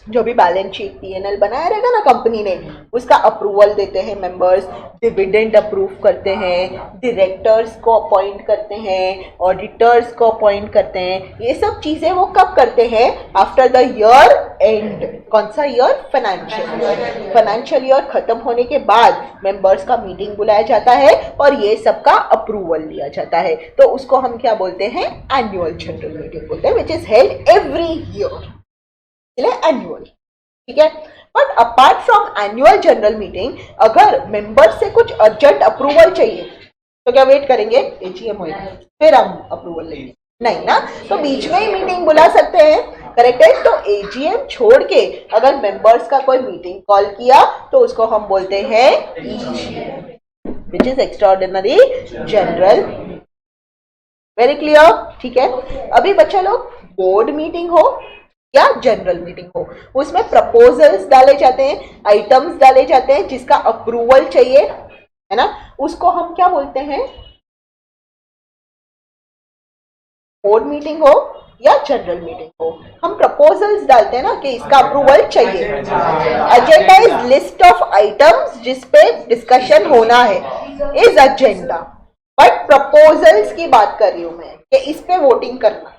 जो भी बैलेंस शीट पीएनएल बनाया रहेगा ना कंपनी ने उसका अप्रूवल देते हैं मेंबर्स, डिविडेंड अप्रूव करते हैं, डायरेक्टर्स को अपॉइंट करते हैं, ऑडिटर्स को अपॉइंट करते हैं। ये सब चीजें वो कब करते हैं, आफ्टर द ईयर एंड। कौन सा ईयर, फाइनेंशियल ईयर खत्म होने के बाद मेंबर्स का मीटिंग बुलाया जाता है और ये सबका अप्रूवल लिया जाता है। तो उसको हम क्या बोलते हैं, एनुअल जनरल मीटिंग बोलते हैं, which is held every year, annual. ठीक है, but apart from annual general meeting अगर मेंबर से कुछ अर्जेंट अप्रूवल चाहिए तो क्या वेट करेंगे, एजीएम होगा फिर हम अप्रूवल लेंगे, नहीं ना, तो बीच में ही मीटिंग बुला सकते हैं, करेक्ट है। तो एजीएम छोड़ के अगर मेंबर्स का कोई मीटिंग कॉल किया तो उसको हम बोलते हैं EGM, which is extraordinary general. Very clear, ठीक है। अभी बच्चा लोग बोर्ड मीटिंग हो या जनरल मीटिंग हो, उसमें प्रपोजल्स डाले जाते हैं, आइटम्स डाले जाते हैं जिसका अप्रूवल चाहिए, है ना, उसको हम क्या बोलते हैं, बोर्ड मीटिंग हो या जनरल मीटिंग हो, हम प्रपोजल्स डालते हैं ना कि इसका अप्रूवल चाहिए। Agenda is list of items जिसपे डिस्कशन होना है, इज एजेंडा। बट प्रपोजल्स की बात कर रही हूं मैं कि इस पे वोटिंग करना।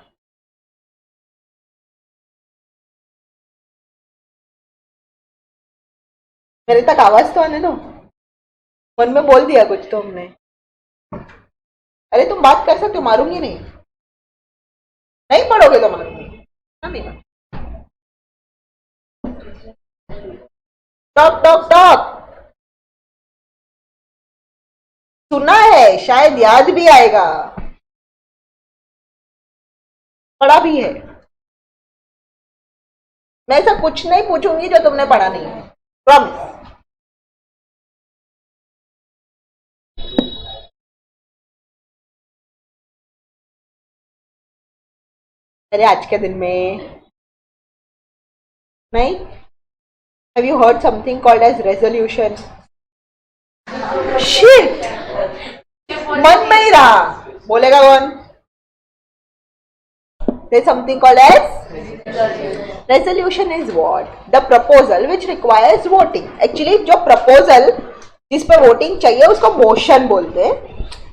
मेरे तक आवाज तो आने दो, मन में बोल दिया कुछ तो हमने। अरे तुम बात कर सकते हो, मारूंगी नहीं, नहीं पढ़ोगे तो मारूंगी, नहीं। टॉक टॉक टॉक, सुना है, शायद याद भी आएगा, पढ़ा भी है। मैं ऐसा कुछ नहीं पूछूंगी जो तुमने पढ़ा नहीं है, प्रॉमिस। अरे आज के दिन में नहीं। Have you heard something called as resolution? Shit, मन में ही रहा, बोलेगा कौन? There is something called as resolution is what? The proposal which requires voting. Actually जो proposal जिस पे वोटिंग चाहिए उसको मोशन बोलते हैं,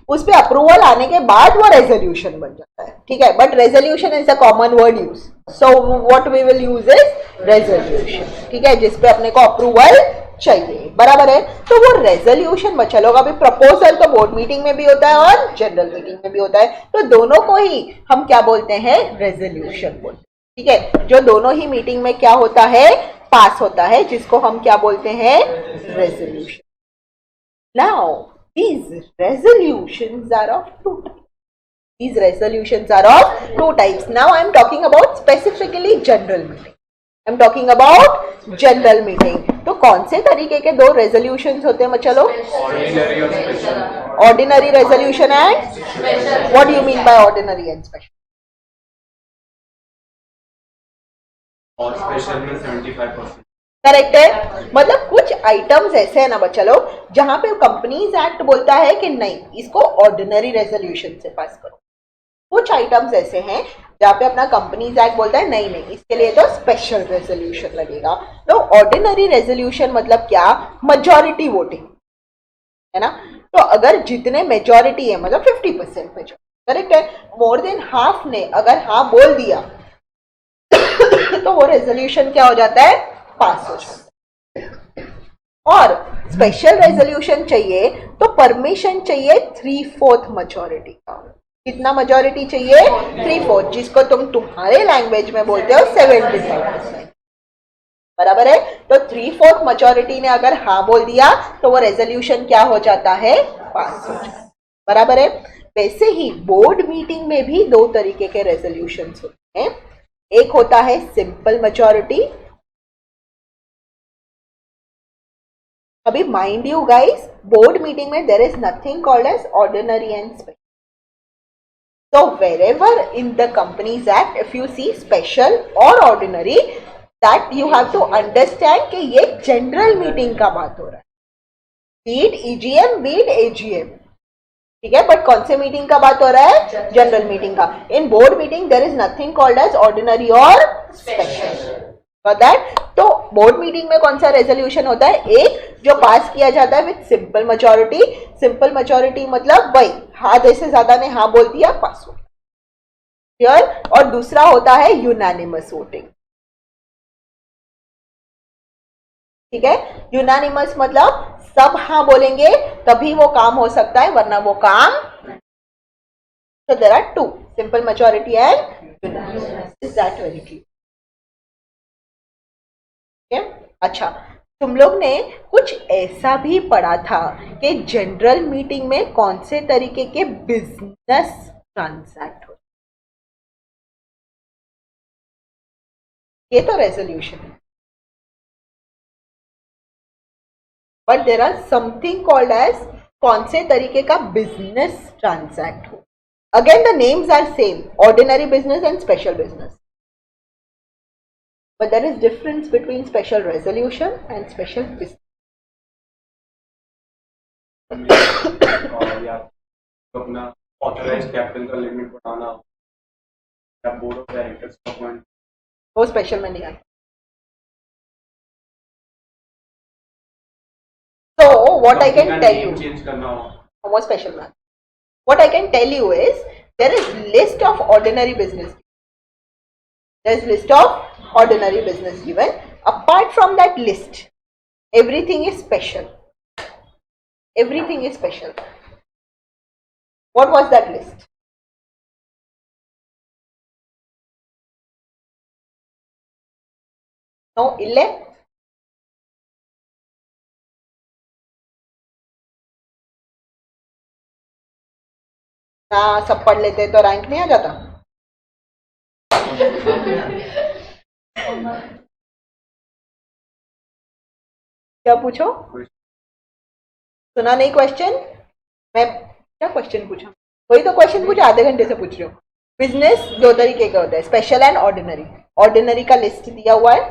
उस पे अप्रूवल आने के बाद वो रेजोल्यूशन बन जाता है। ठीक है, but resolution is a common word use, so what we will use is resolution. ठीक है, जिस पे अपने को अप्रूवल चाहिए, बराबर है। तो वो रेजोल्यूशन बच्चा लोग, अभी प्रपोजल तो बोर्ड मीटिंग में भी होता है और जनरल मीटिंग में भी होता है, तो दोनों को ही हम क्या बोलते हैं, रेजोल्यूशन बोलते हैं। ठीक है, जो दोनों ही मीटिंग में क्या होता है, पास होता है, जिसको हम क्या बोलते हैं, resolution. Now these resolutions are of two types. These resolutions are of two types. Now I am talking about specifically general meeting. I am talking about general meeting. तो कौन से तरीके के दो resolutions होते हैं बच्चा लोग? Ordinary और special. Ordinary resolution and special. What do you mean by ordinary and special? और स्पेशल में 75%। करेक्ट है, मतलब कुछ आइटम्स ऐसे है ना बच्चा लोग जहां पे कंपनीज एक्ट बोलता है कि नहीं, इसको ऑर्डिनरी रेजोल्यूशन से पास करो। कुछ आइटम्स ऐसे हैं जहां पे अपना कंपनीज एक्ट बोलता है नहीं नहीं, इसके लिए तो स्पेशल रेजोल्यूशन लगेगा। तो ऑर्डिनरी रेजोल्यूशन मतलब क्या, मेजॉरिटी वोटिंग, है ना। तो अगर जितने मेजॉरिटी है, मतलब 50% मेजॉरिटी, करेक्ट है, मोर देन हाफ ने अगर हाँ बोल दिया तो वो रेजोल्यूशन क्या हो जाता है, पास हो जाता है। और स्पेशल रेजोल्यूशन चाहिए तो परमिशन चाहिए 3/4 मेजॉरिटी का। कितना मेजॉरिटी चाहिए, 3/4, जिसको तुम तुम्हारे लैंग्वेज में बोलते हो 75%, बराबर है। तो 3/4 मेजॉरिटी ने अगर हाँ बोल दिया तो वो रेजोल्यूशन क्या हो जाता है, पास हो जाता है, बराबर है। वैसे ही बोर्ड मीटिंग में भी दो तरीके के रेजोल्यूशन होते हैं, एक होता है सिंपल मेजॉरिटी। अभी mind you guys, board meeting में there is nothing called as ordinary and special. So wherever in the Companies Act, if you see special or ordinary, that you have to understand कि ये general meeting का बात हो रहा है, be it EGM, be it AGM, ठीक है. But कौन से मीटिंग का बात हो रहा है? जनरल मीटिंग का. In board meeting there is nothing called as ordinary और स्पेशल. फॉर दैट, तो बोर्ड मीटिंग में कौन सा रेजोल्यूशन होता है? एक जो पास किया जाता है with simple majority. Simple majority मतलब वही आधे से ज्यादा ने हाँ बोल दिया, पास हो गया. और दूसरा होता है यूनानिमस वोटिंग. ठीक है. यूनानिमस मतलब सब हाँ बोलेंगे तभी वो काम हो सकता है, वरना वो काम. So there are two, simple majority and unanimous. Is that very clear? अच्छा, तुम लोग ने कुछ ऐसा भी पढ़ा था कि जनरल मीटिंग में कौन से तरीके के बिजनेस ट्रांजैक्ट हो. ये तो रेजोल्यूशन है. But there are something called as कौन से तरीके का बिजनेस ट्रांजैक्ट हो. Again the names are same, ordinary business and special business. But there is difference between special resolution and special business. अपना ऑथराइज्ड कैपिटल का limit बढ़ाना या board of directors appoint, वो स्पेशल में नहीं आता. So what I can tell you, more special man. What I can tell you is there is list of ordinary business. There is list of ordinary business given. Apart from that list, everything is special. Everything is special. What was that list? No, ille. ना सब पढ़ लेते तो rank नहीं आ जाता. क्या पूछो? सुना नहीं क्वेश्चन? मैं क्या क्वेश्चन पूछा? वही तो क्वेश्चन पूछा, आधे घंटे से पूछ रही हूँ. बिजनेस दो तरीके का होता है, स्पेशल एंड ऑर्डिनरी. ऑर्डिनरी का लिस्ट दिया हुआ है.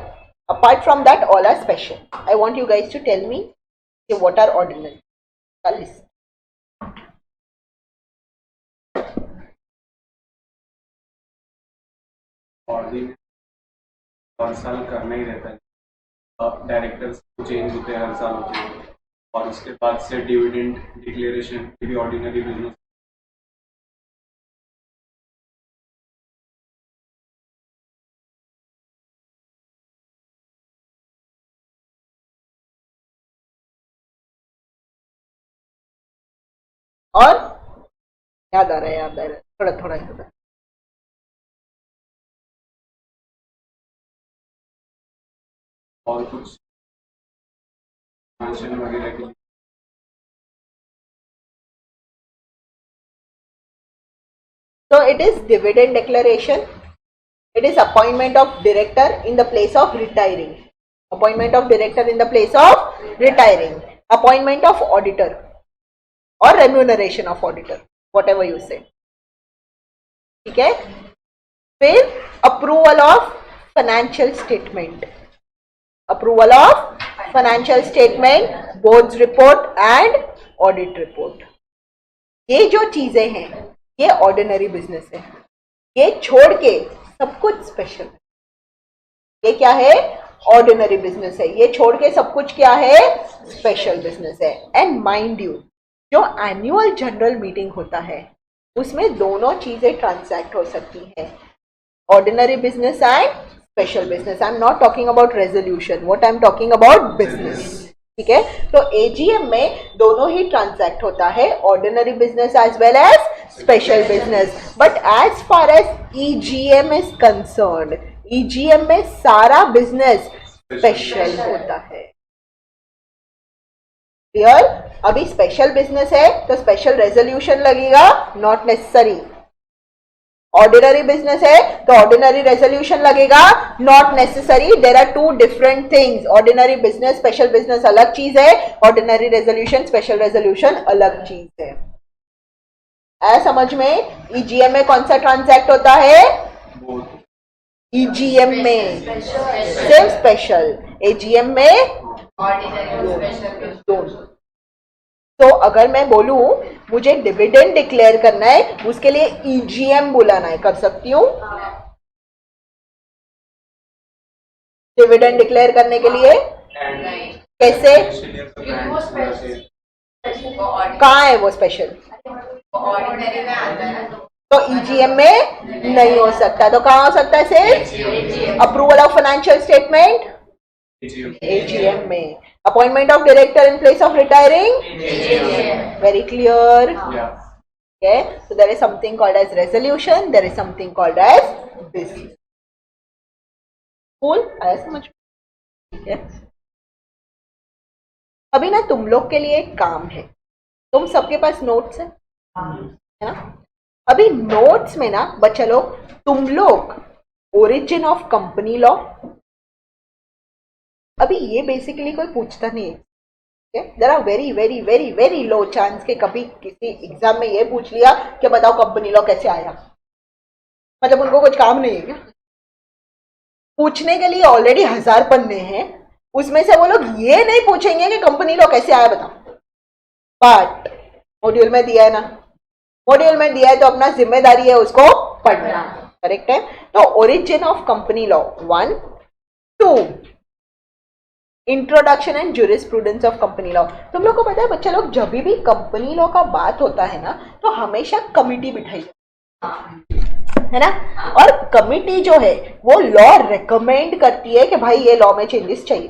Apart from that all are special. I want you guys to tell me what are ordinary का लिस्ट. हर साल करना ही रहता है. डायरेक्टर्स चेंज होते हैं, हर साल होते हैं. और उसके बाद से डिविडेंड डिक्लेरेशन भी ऑर्डिनरी बिजनेस. और याद आ रहा है, याद आ रहा है, थोड़ा थोड़ा याद आ रहा है. और कुछ फंक्शन वगैरह के. So it is dividend declaration. It is appointment of director in the place of retiring. Appointment of director in the place of retiring. Appointment of auditor or remuneration of auditor, whatever you say. ठीक है. फिर approval of financial statement. Approval of financial statement, board's report and audit report. ये जो चीजें हैं ये ordinary business है. ये छोड़ के सब कुछ स्पेशल. ये क्या है? ऑर्डिनरी बिजनेस है. ये छोड़ के सब कुछ क्या है? स्पेशल बिजनेस है. एंड माइंड यू, जो एनुअल जनरल मीटिंग होता है उसमें दोनों चीजें ट्रांजैक्ट हो सकती हैं, ordinary business and special business. I am not talking about resolution, what I am talking about business. ठीक है. तो एजीएम में दोनों ही ट्रांजैक्ट होता है, ordinary business as well as special business. But as far as EGM is concerned, EGM में सारा business special होता है. क्लियर? अभी स्पेशल बिजनेस है तो स्पेशल रेजोल्यूशन लगेगा? Not necessary. ऑर्डिनरी बिजनेस है तो ऑर्डिनरी रेजोल्यूशन लगेगा? Not necessary. There are two different things. Ordinary business, special business अलग चीज है. ऑर्डिनरी रेजोल्यूशन, स्पेशल रेजोल्यूशन अलग चीज है. ऐ समझ में? ईजीएम में कौन सा ट्रांजैक्ट होता है? बोथ ईजीएम में सिर्फ स्पेशल, एजीएम में दोनों। तो अगर मैं बोलूं मुझे डिविडेंड डिक्लेयर करना है, उसके लिए ईजीएम बुलाना है, कर सकती हूँ? डिविडेंड डिक्लेयर करने के लिए कैसे? कहाँ है वो स्पेशल? तो ईजीएम में नहीं हो सकता, तो कहाँ हो सकता है? सिर्फ approval of financial statement, AGM में। Appointment of director in place of retiring, very clear. Okay, so there is something called as resolution, there is something called as business. Cool? आया समझ? ठीक है। अभी ना तुम लोग के लिए एक काम है, तुम सबके पास नोट्स है ना? अभी नोट्स में ना बच्चा लोग, तुम लोग ओरिजिन ऑफ कंपनी लॉ, अभी ये बेसिकली कोई पूछता नहीं है। There are very very very very low chance के कभी किसी एग्जाम में ये पूछ लिया कि बताओ कंपनी लॉ कैसे आया। मतलब उनको कुछ काम नहीं है क्या? पूछने के लिए ऑलरेडी 1000 पन्ने हैं, उसमें से वो लोग ये नहीं पूछेंगे कि कंपनी लॉ कैसे आया बताओ। बट मॉड्यूल में दिया है ना, मॉड्यूल में दिया है तो अपना जिम्मेदारी है उसको पढ़ना। करेक्ट है? तो origin of company law 1, 2 introduction and jurisprudence of company law. तुम लोग को पता है बच्चा लोग, जब भी कंपनी लॉ का बात होता है ना तो हमेशा कमिटी बिठाई है ना, और कमिटी जो है वो लॉ रेकमेंड करती है कि भाई ये लॉ में चेंजेस चाहिए।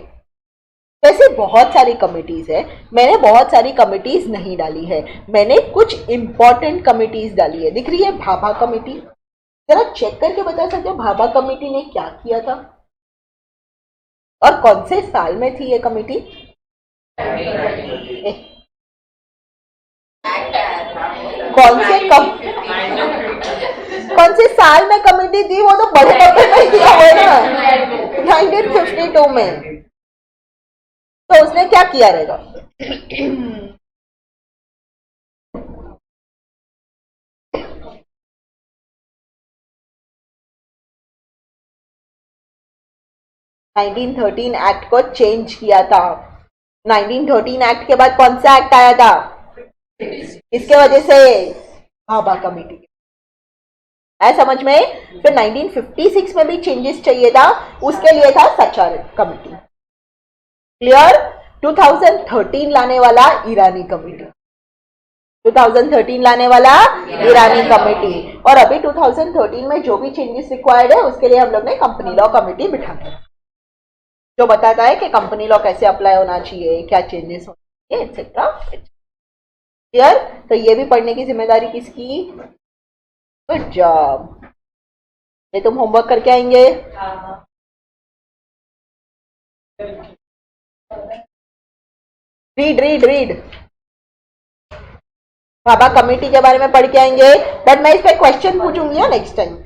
वैसे बहुत सारी कमिटीज है, मैंने बहुत सारी कमिटीज नहीं डाली है, मैंने कुछ इंपॉर्टेंट कमिटीज डाली है। दिख रही है भाभा कमिटी, जरा चेक करके बता सकते हो भाभा कमिटी ने क्या किया था और कौन से साल में थी ये कमिटी? कौन से साल में कमिटी थी? वो तो बड़े डब्बे में दिया हुआ है ना, 1952 में। तो उसने क्या किया रहेगा? (1913) एक्ट को चेंज किया था। 1913 एक्ट के बाद कौन सा एक्ट आया था? इसके वजह से भाभा कमेटी है समझ में। फिर 1956 में भी चेंजेस चाहिए था, उसके लिए था सचार कमेटी। क्लियर? 2013 लाने वाला ईरानी कमेटी, 2013 लाने वाला ईरानी कमेटी। और अभी 2013 में जो भी चेंजेस रिक्वायर्ड है उसके लिए हम लोग ने कंपनी लॉ कमेटी बिठा दिया, जो बताता है कि कंपनी लॉ कैसे अप्लाई होना चाहिए, क्या चेंजेस होने चाहिए, एक्सेट्रा। क्लियर? तो ये भी पढ़ने की जिम्मेदारी किसकी? Good job. ये तुम होमवर्क करके आएंगे? Read read read. Bhabha committee के बारे में पढ़ के आएंगे, बट मैं इस पे क्वेश्चन पूछूंगी ना नेक्स्ट टाइम।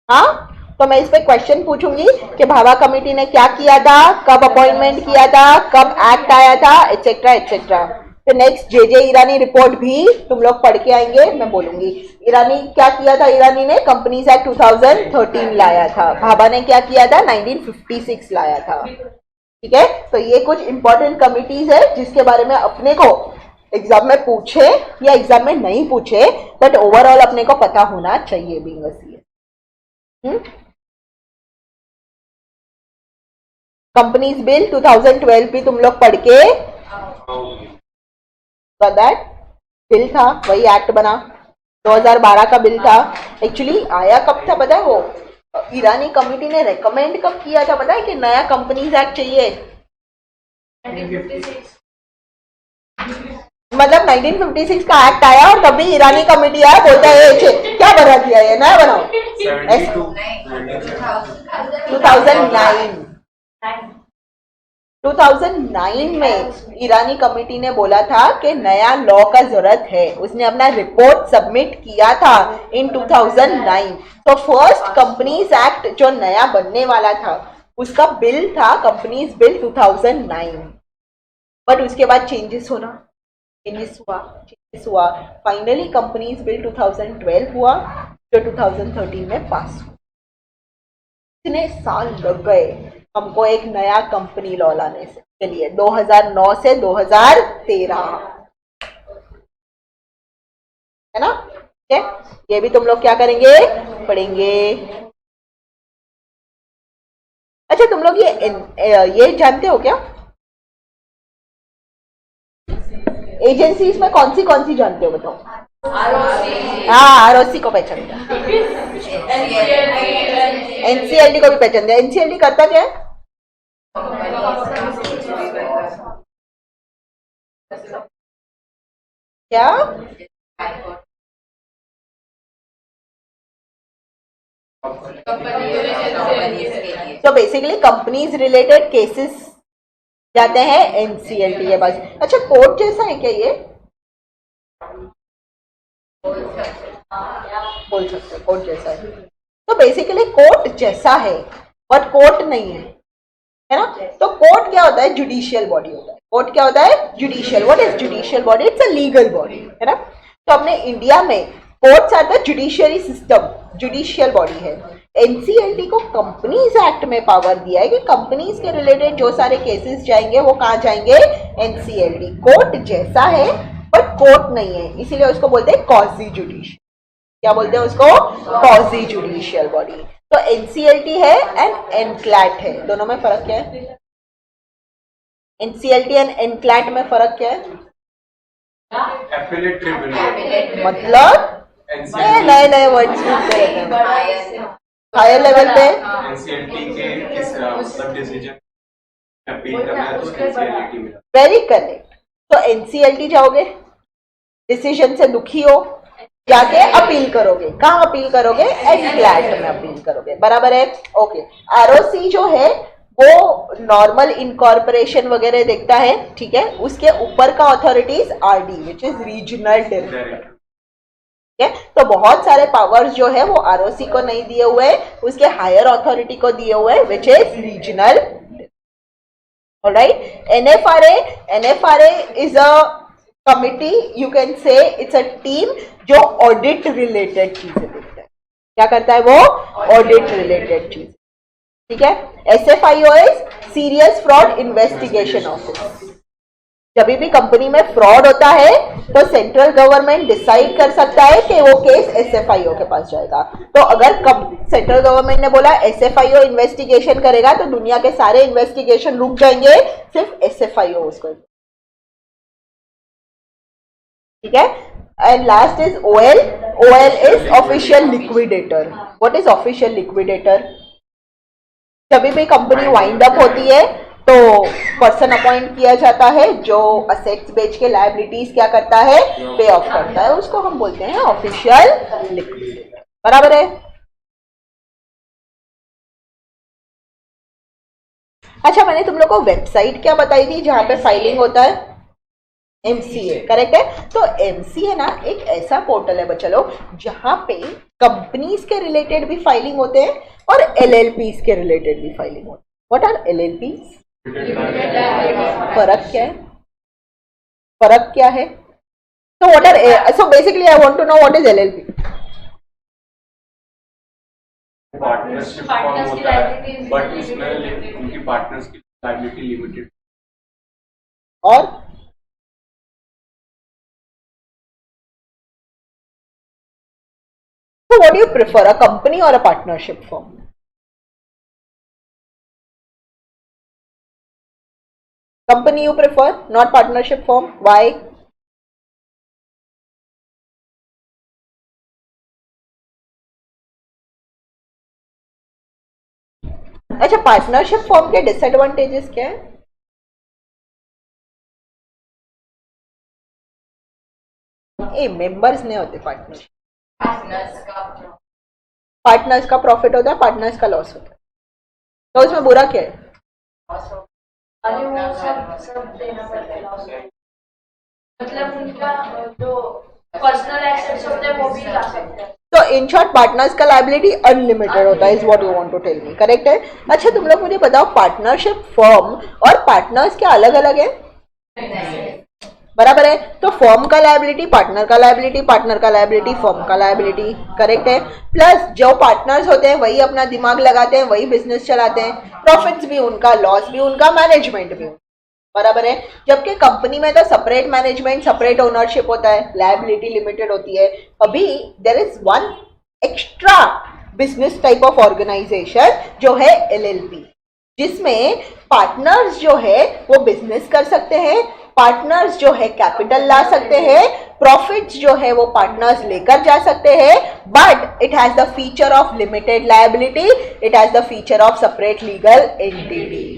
हाँ, तो मैं इस पे क्वेश्चन पूछूंगी कि भाभा कमेटी ने क्या किया था, कब अपॉइंटमेंट किया था, कब एक्ट आया था, एक्सेट्रा एक्सेट्रा। फिर नेक्स्ट जे ईरानी रिपोर्ट भी तुम लोग पढ़ के आएंगे, मैं बोलूंगी ईरानी क्या किया था। ईरानी ने कंपनीज एक्ट 2013 लाया था, भाभा ने क्या किया था? 1956 लाया था। ठीक है? तो ये कुछ इंपॉर्टेंट कमिटीज है जिसके बारे में अपने को एग्जाम में पूछे या एग्जाम में नहीं पूछे, बट ओवरऑल अपने को पता होना चाहिए being a CA. Companies bill 2012 भी तुम लोग पढ़ के, दैट बिल था, वही एक्ट बना, 2012 का बिल था। एक्चुअली आया कब था पता है? वो ईरानी कमेटी ने रेकमेंड कब किया था पता है कि नया कंपनीज एक्ट चाहिए? 1956। मतलब 1956 का एक्ट आया और तभी ईरानी कमेटी आया, बोलता है क्या बना दिया ये नया बनाओ। 2009 में ईरानी कमेटी ने बोला था कि नया लॉ का जरूरत है, उसने अपना रिपोर्ट सबमिट किया था इन 2009। तो फर्स्ट कंपनीज एक्ट जो नया बनने वाला था उसका बिल था कंपनीज बिल 2009, बट उसके बाद चेंजेस हुआ, हुआ, फाइनली कंपनीज बिल 2012 हुआ जो 2013 में पास हुआ। इतने साल लग गए हमको एक नया कंपनी लॉ लाने से, चलिए 2009 से 2013 है ना, ठीक है। ये भी तुम लोग क्या करेंगे, पढ़ेंगे। अच्छा तुम लोग ये जानते हो क्या, एजेंसीज में कौन सी जानते हो, बताओ। हाँ आरओसी को पहचानते हैं, एनसीएलटी को भी पहचानते हैं। एनसीएलटी करता क्या है, क्या तो बेसिकली कंपनीज रिलेटेड केसेस जाते हैं एनसीएलटी के पास। अच्छा कोर्ट जैसा है क्या ये, बोल सकते हैं कोर्ट जैसा है। तो बेसिकली कोर्ट जैसा है बट कोर्ट नहीं है ना। तो कोर्ट क्या होता है, जुडिशियल बॉडी होता है। कोर्ट क्या होता है, judicial. What is judicial body, it's a legal body, है ना। तो अपने इंडिया में courts are the judiciary system, judicial body है। एनसीएलटी को कंपनीज एक्ट में पावर दिया है कि कंपनीज के रिलेटेड जो सारे केसेस जाएंगे वो कहाँ जाएंगे, एनसीएलटी। कोर्ट जैसा है बट कोर्ट नहीं है, इसीलिए उसको बोलते हैं क्वाजी जुडिशियल। क्या बोलते हैं उसको, क्वाजी जुडिशियल बॉडी। तो एनसीएलटी है एंड एनक्लैट है, दोनों में फर्क क्या है, एनसीएलटी एंड एनक्लैट में फर्क क्या है, एपेलेट ट्रिब्यूनल मतलब नए नए वर्ड्स हायर लेवल पे एनसीएलटी के इस मतलब डिसीजन अपील करना है तो एनसीएलटी मिला। Very correct. तो एनसीएलटी जाओगे, डिसीजन से दुखी हो, जाके अपील करोगे, कहाँ अपील करोगे, एनक्लैट में अपील करोगे, बराबर है। ओके, आरओसी जो है वो नॉर्मल इनकॉर्पोरेशन वगैरह देखता है, ठीक है। उसके ऊपर का authorities RD which is regional director, ठीक है। तो बहुत सारे पावर्स जो है वो आरओसी को नहीं दिए हुए, उसके हायर अथॉरिटी को दिए हुए which is regional. Alright, NFRA is a committee, you can say it's a team जो ऑडिट रिलेटेड चीजें देखता है। क्या करता है वो, ऑडिट रिलेटेड चीज, ठीक है। SFIO is serious fraud investigation office. जब भी कंपनी में फ्रॉड होता है तो सेंट्रल गवर्नमेंट डिसाइड कर सकता है कि वो केस एसएफआईओ के पास जाएगा। तो अगर सेंट्रल गवर्नमेंट ने बोला एसएफआईओ इन्वेस्टिगेशन करेगा तो दुनिया के सारे इन्वेस्टिगेशन रुक जाएंगे, सिर्फ एसएफआईओ उसको, ठीक है। And last is OL. OL is official liquidator. What is official liquidator, जब भी कंपनी वाइंड अप होती है तो पर्सन अपॉइंट किया जाता है जो असेट्स बेच के लायबिलिटीज क्या करता है, पे ऑफ करता है, उसको हम बोलते हैं ऑफिशियल लिक्विडेटर, बराबर है। अच्छा मैंने तुम लोग को वेबसाइट क्या बताई थी जहां पे फाइलिंग होता है, एमसीए, करेक्ट है। तो एमसीए ना एक ऐसा पोर्टल है बच्चा लोग जहां पे कंपनीज के रिलेटेड भी फाइलिंग होते हैं और एलएलपीज के रिलेटेड भी फाइलिंग होते हैं। व्हाट आर एलएलपीज, फर्क क्या है, फर्क क्या है, so what are so basically I want to know what is LLP। Partnership form होता है बट उसमें उनकी पार्टनर्स की लायबिलिटी लिमिटेड। और so what do you prefer, a company or a partnership firm? Company you prefer, not partnership firm, why? अच्छा partnership form के disadvantages क्या है, ए मेंबर्स नहीं होते पार्टनरशिप, पार्टनर्स का प्रॉफिट होता है, पार्टनर्स का लॉस होता है, तो उसमें बुरा क्या है, अरे वो सब देना पड़ता है, मतलब उनका जो पर्सनल एसेट्स होते हैं वो भी ला सकते हैं। तो इन शॉर्ट पार्टनर्स का लायबिलिटी अनलिमिटेड होता है, is what you want to tell me, correct है। अच्छा तुम लोग मुझे बताओ पार्टनरशिप फर्म और पार्टनर्स क्या अलग अलग है, बराबर है। तो फर्म का लायबिलिटी पार्टनर का लायबिलिटी, पार्टनर का लायबिलिटी फर्म का लायबिलिटी, करेक्ट है। प्लस जो पार्टनर्स होते हैं वही अपना दिमाग लगाते हैं, वही बिजनेस चलाते हैं, प्रॉफिट्स भी उनका, लॉस भी उनका, मैनेजमेंट भी, बराबर है। जबकि कंपनी में तो सेपरेट मैनेजमेंट, सेपरेट ओनरशिप होता है, लायबिलिटी लिमिटेड होती है। अभी there is one extra business type of organisation जो है LLP, जिसमें पार्टनर्स जो है वो बिजनेस कर सकते हैं, पार्टनर्स जो है कैपिटल ला सकते हैं, प्रॉफिट्स जो है वो पार्टनर्स लेकर जा सकते हैं, but it has the feature of limited liability, it has the feature of separate legal entity.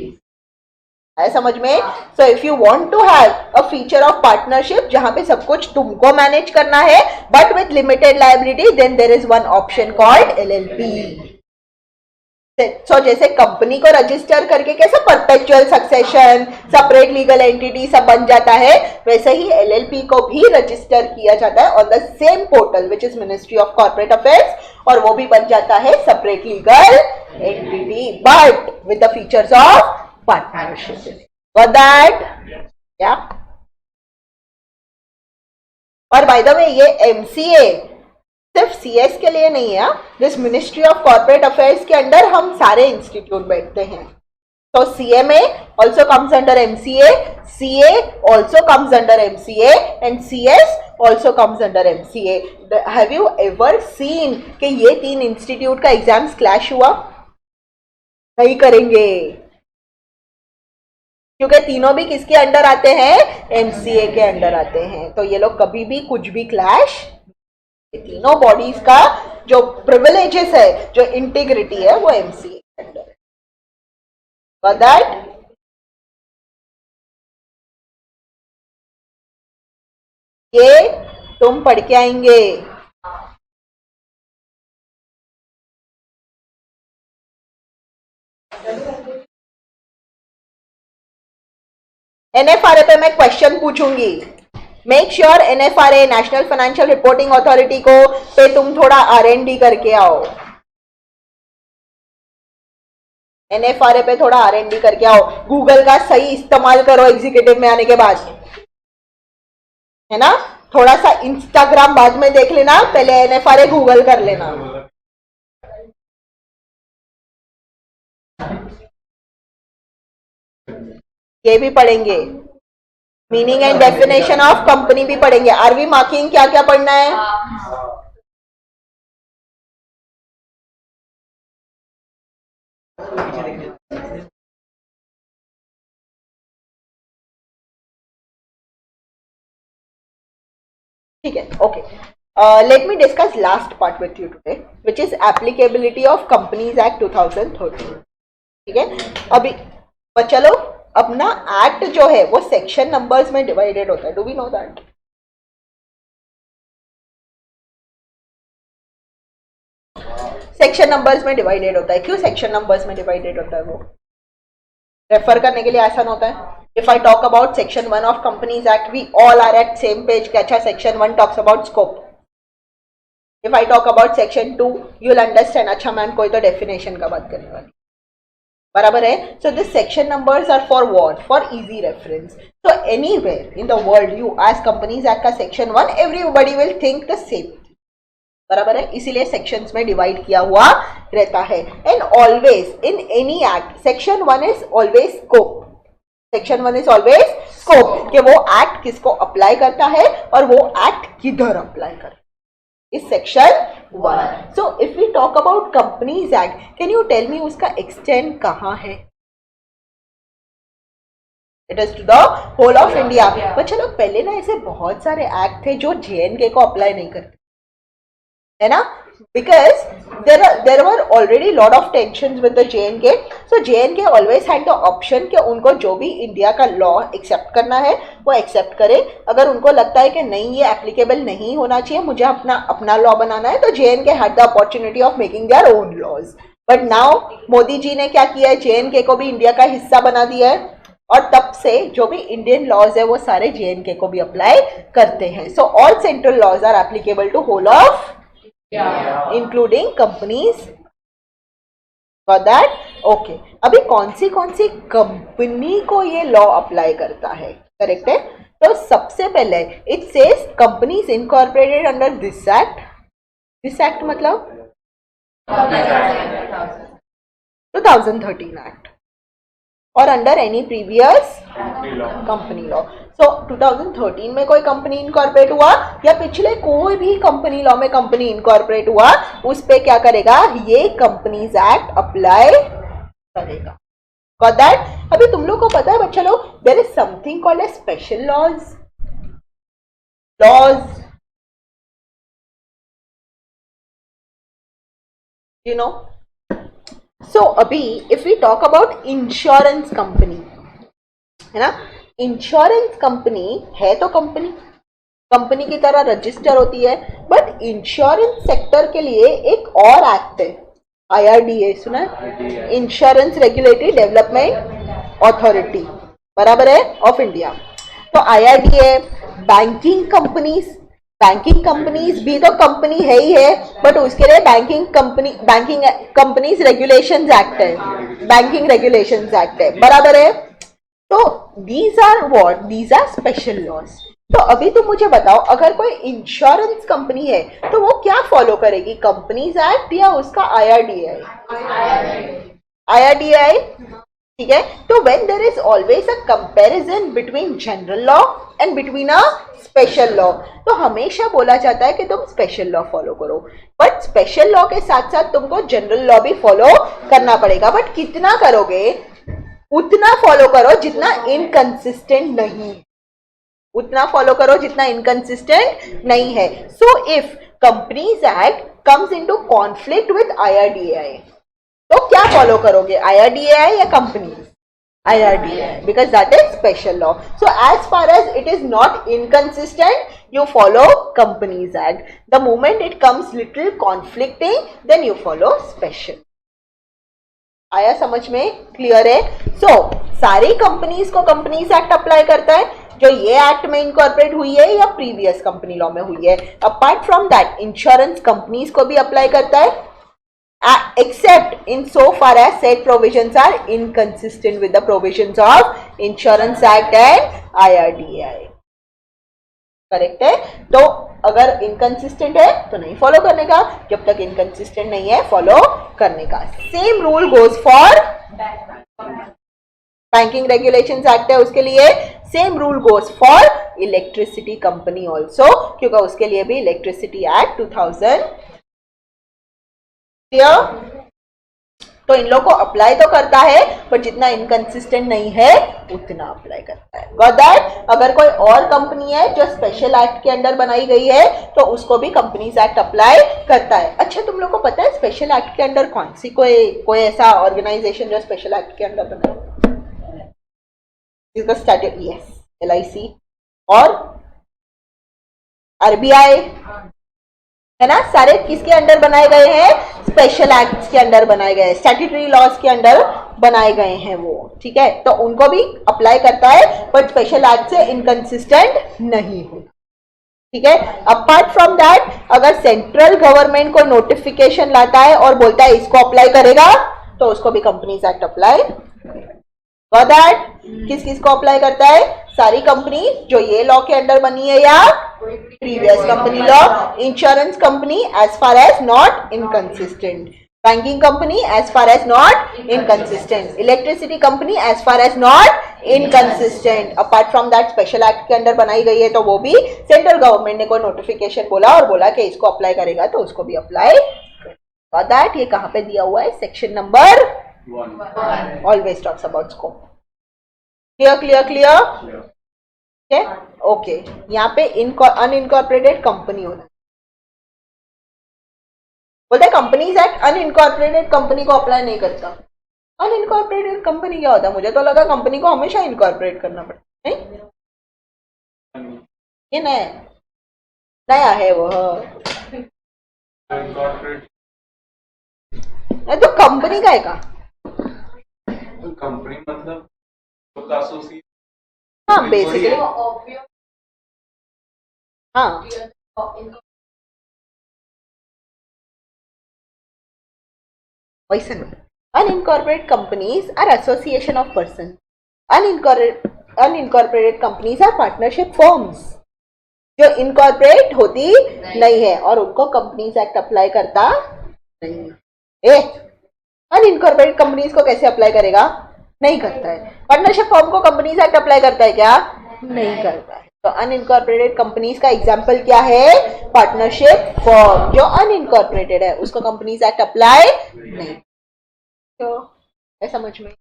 है समझ में? So if you want to have a feature of partnership जहां पे सब कुछ तुमको मैनेज करना है but with limited liability, then there is one option called LLP। सो जैसे कंपनी को रजिस्टर करके कैसे perpetual succession, separate legal entity सब बन जाता है, वैसे ही LLP को भी रजिस्टर किया जाता है on the same portal which is ministry of corporate affairs, और वो भी बन जाता है separate legal entity but with the features of partnership. Got that? Yeah. और बाय द वे ये MCA सिर्फ CS के लिए नहीं है, this ministry of corporate affairs के अंडर हम सारे इंस्टीट्यूट बैठते हैं। तो CMA also comes under MCA, CA also comes under MCA and CS also comes under MCA. Have you ever seen कि ये तीन इंस्टीट्यूट का एग्जाम्स क्लैश हुआ? नहीं करेंगे, क्योंकि तीनों भी किसके अंडर आते हैं? MCA के अंडर आते हैं। तो ये लोग कभी भी कुछ भी क्लैश, तीनों बॉडीज का जो प्रिविलेजेस है, जो इंटीग्रिटी है, वो MCA के अंडर है। Got that? ये तुम पढ़ के आएंगे। NFRA पे मैं क्वेश्चन पूछूंगी। Make sure NFRA national financial reporting authority को पे तुम थोड़ा R&D करके आओ। NFRA पे थोड़ा R&D करके आओ, गूगल का सही इस्तेमाल करो एग्जीक्यूटिव में आने के बाद, है ना। थोड़ा सा इंस्टाग्राम बाद में देख लेना, पहले NFRA गूगल कर लेना। ये भी पढ़ेंगे, meaning and definition of company भी पढ़ेंगे। आर वी मार्किंग क्या क्या पढ़ना है? ठीक है, okay. Let me discuss last part with you today which is applicability of companies act 2013। ठीक है, अभी चलो अपना एक्ट जो है वो सेक्शन नंबर्स में डिवाइडेड होता है। Do we know that? Section numbers में डिवाइडेड होता है। क्यों सेक्शन नंबर्स में डिवाइडेड होता है? वो रेफर करने के लिए आसान होता है। If I talk about section 1 of companies act, we all are at same page. अच्छा, section 1 talks about scope. If I talk about section 2, you will understand. अच्छा मैम, कोई तो डेफिनेशन का बात करने वाली, बराबर है। So this section numbers are for what? For easy reference. So anywhere in the world you ask companies act का section 1, everybody will think the same, बराबर है। इसीलिए सेक्शंस में डिवाइड किया हुआ रहता है। And always in any act section 1 is always scope. Section 1 is always scope, कि वो एक्ट किसको अप्लाई करता है और वो एक्ट किधर अप्लाई करता है, इस section 1। So if we talk about companies act, can you tell me उसका एक्सटेंड कहाँ है? It is to the whole of India. पर चलो, पहले ना ऐसे बहुत सारे एक्ट थे जो JNK को अप्लाई नहीं करते, है ना, because there were already lot of tensions with the JNK. So JNK always had the option कि उनको जो भी इंडिया का लॉ एक्सेप्ट करना है वो एक्सेप्ट करे। अगर उनको लगता है कि नहीं ये एप्लीकेबल नहीं होना चाहिए, मुझे अपना लॉ बनाना है, तो JNK had the opportunity of making their own laws. But now Modi ji ने क्या किया है? JNK को भी इंडिया का हिस्सा बना दिया है, और तब से जो भी इंडियन लॉज है वो सारे JNK को भी अप्लाई करते हैं। So all central laws are applicable to whole of including companies. For that okay. अभी कौन सी कंपनी को ये लॉ अप्लाई करता है? करेक्ट है। तो सबसे पहले it says companies incorporated under this act मतलब 2013 एक्ट और under any previous company law. So 2013 में कोई कंपनी इनकॉर्पोरेट हुआ या पिछले कोई भी कंपनी लॉ में कंपनी इनकॉर्पोरेट हुआ, उस पे क्या करेगा, ये कंपनीज एक्ट अप्लाई करेगा। Got that? अभी तुम लोग को पता है बच्चा लोग, there is something called as special laws. You know, so अभी if we talk about insurance company, है ना, इंश्योरेंस कंपनी है तो कंपनी की तरह रजिस्टर होती है, बट इंश्योरेंस सेक्टर के लिए एक और एक्ट है, IRDA, सुना है? इंश्योरेंस रेगुलेटरी डेवलपमेंट अथॉरिटी, बराबर है, ऑफ इंडिया। तो IRDA, बैंकिंग कंपनीज भी तो कंपनी है ही है, बट उसके लिए बैंकिंग कंपनीज रेगुलेशंस एक्ट है, बैंकिंग रेगुलेशंस एक्ट है, बराबर है। तो दीज आर स्पेशल लॉज। तो अभी तुम मुझे बताओ, अगर कोई इंश्योरेंस कंपनी है तो वो क्या फॉलो करेगी, कंपनीज एक्ट या उसका IRDA? ठीक है। तो when there is always a comparison between general law and between a special law, तो हमेशा बोला जाता है कि तुम स्पेशल लॉ फॉलो करो, बट स्पेशल लॉ के साथ साथ तुमको जनरल लॉ भी फॉलो करना पड़ेगा। बट कितना करोगे, उतना फॉलो करो जितना इनकंसिस्टेंट नहीं, उतना फॉलो करो जितना इनकंसिस्टेंट नहीं है। So if companies act comes into conflict with IRDA, तो क्या फॉलो करोगे, IRDA या companies? IRDA, because that is special law. So as far as it is not inconsistent, you follow Companies Act. The moment it comes little conflicting, then you follow special. आया समझ में? Clear है? सो सारी companies को companies act apply करता है, जो ये एक्ट में इनकॉर्पोरेट हुई है या प्रीवियस कंपनी लॉ में हुई है। Apart from that insurance companies को भी अप्लाई करता है, except in so far as said provisions are inconsistent with the provisions of Insurance Act and IRDA. Correct है? तो अगर इनकंसिस्टेंट है तो नहीं फॉलो करने का, जब तक इनकंसिस्टेंट नहीं है फॉलो करने का। Same rule goes for banking regulations act है उसके लिए, same rule goes for electricity company also, क्योंकि उसके लिए भी इलेक्ट्रिसिटी एक्ट 2000 तो इन लोग को अप्लाई तो करता है, बट जितना इनकंसिस्टेंट नहीं है उतना अप्लाई करता है। Got that? अगर कोई और कंपनी है जो स्पेशल एक्ट के अंडर बनाई गई है तो उसको भी कंपनीज एक्ट अप्लाई करता है। अच्छा, तुम लोग को पता है स्पेशल एक्ट के अंडर कौन सी कोई ऐसा ऑर्गेनाइजेशन जो स्पेशल एक्ट के अंडर बना है? इसका स्टैट्यूट, यस, LIC और RBI, है ना, सारे किसके अंडर बनाए गए हैं? स्पेशल एक्ट्स के अंडर बनाए गए हैं, स्टैट्यूटरी लॉज के अंडर बनाए गए हैं वो, ठीक है। तो उनको भी अप्लाई करता है, बट स्पेशल एक्ट से इनकंसिस्टेंट नहीं है, ठीक है। अपार्ट फ्रॉम दैट, अगर सेंट्रल गवर्नमेंट को नोटिफिकेशन लाता है और बोलता है इसको अप्लाई करेगा, तो उसको भी companies act apply. Got that? किस किस को अप्लाई करता है? सारी कंपनी जो ये लॉ के अंडर बनी है या previous company law, insurance company as far as not inconsistent, banking company as far as not inconsistent, electricity company as far as not inconsistent. Apart from that special act के under बनाई गई है तो वो भी सेंट्रल गवर्नमेंट ने कोई notification बोला और बोला कि इसको अप्लाई करेगा तो उसको भी अप्लाई। Got that? ये कहां पे दिया हुआ है? Section number 1 always talks about scope. Clear clear clear? ठीक है, ओके। यहाँ पे अनइनकॉर्पोरेटेड कंपनी होना, बोलते कंपनीज एक्ट अनइनकॉर्पोरेटेड कंपनी को अप्लाई नहीं करता। अनइनकॉर्पोरेटेड कंपनी क्या होता है? मुझे तो लगा कंपनी को हमेशा इनकॉर्पोरेट करना पड़ता है। नहीं, ये नया है वो। तो कंपनी का है का? कंपनी मतलब हाँ, बेसिकली हाँ, वैसे नहीं। Unincorporate companies are association of person. Unincorporated companies are partnership firms, जो इनकॉर्पोरेट होती नहीं है और उनको कंपनीज एक्ट अप्लाई करता नहीं है। अनइनकॉर्पोरेटेड कंपनीज को कैसे अप्लाई करेगा? नहीं करता है। पार्टनरशिप फर्म को कंपनीज एक्ट अप्लाई करता है क्या? नहीं करता है। तो अनइनकॉर्पोरेटेड कंपनीज का एग्जांपल क्या है? Partnership firm. जो अनइनकॉर्पोरेटेड है उसको कंपनीज एक्ट अप्लाई नहीं। तो है समझ में?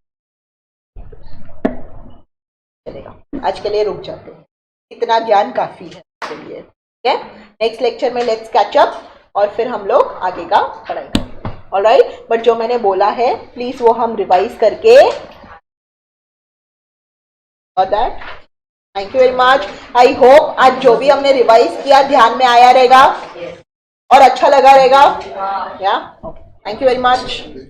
चलेगा, आज के लिए रुक जाते हैं, इतना ज्ञान काफी है के लिए। ठीक है, नेक्स्ट लेक्चर में लेट्स कैच अप और फिर हम लोग आगे का पढ़ाई करेंगे। ऑलराइट, बट जो मैंने बोला है प्लीज वो हम रिवाइज करके और that. Thank you very much. I hope आज जो भी हमने रिवाइज किया ध्यान में आया रहेगा और अच्छा लगा रहेगा। या थैंक यू वेरी मच।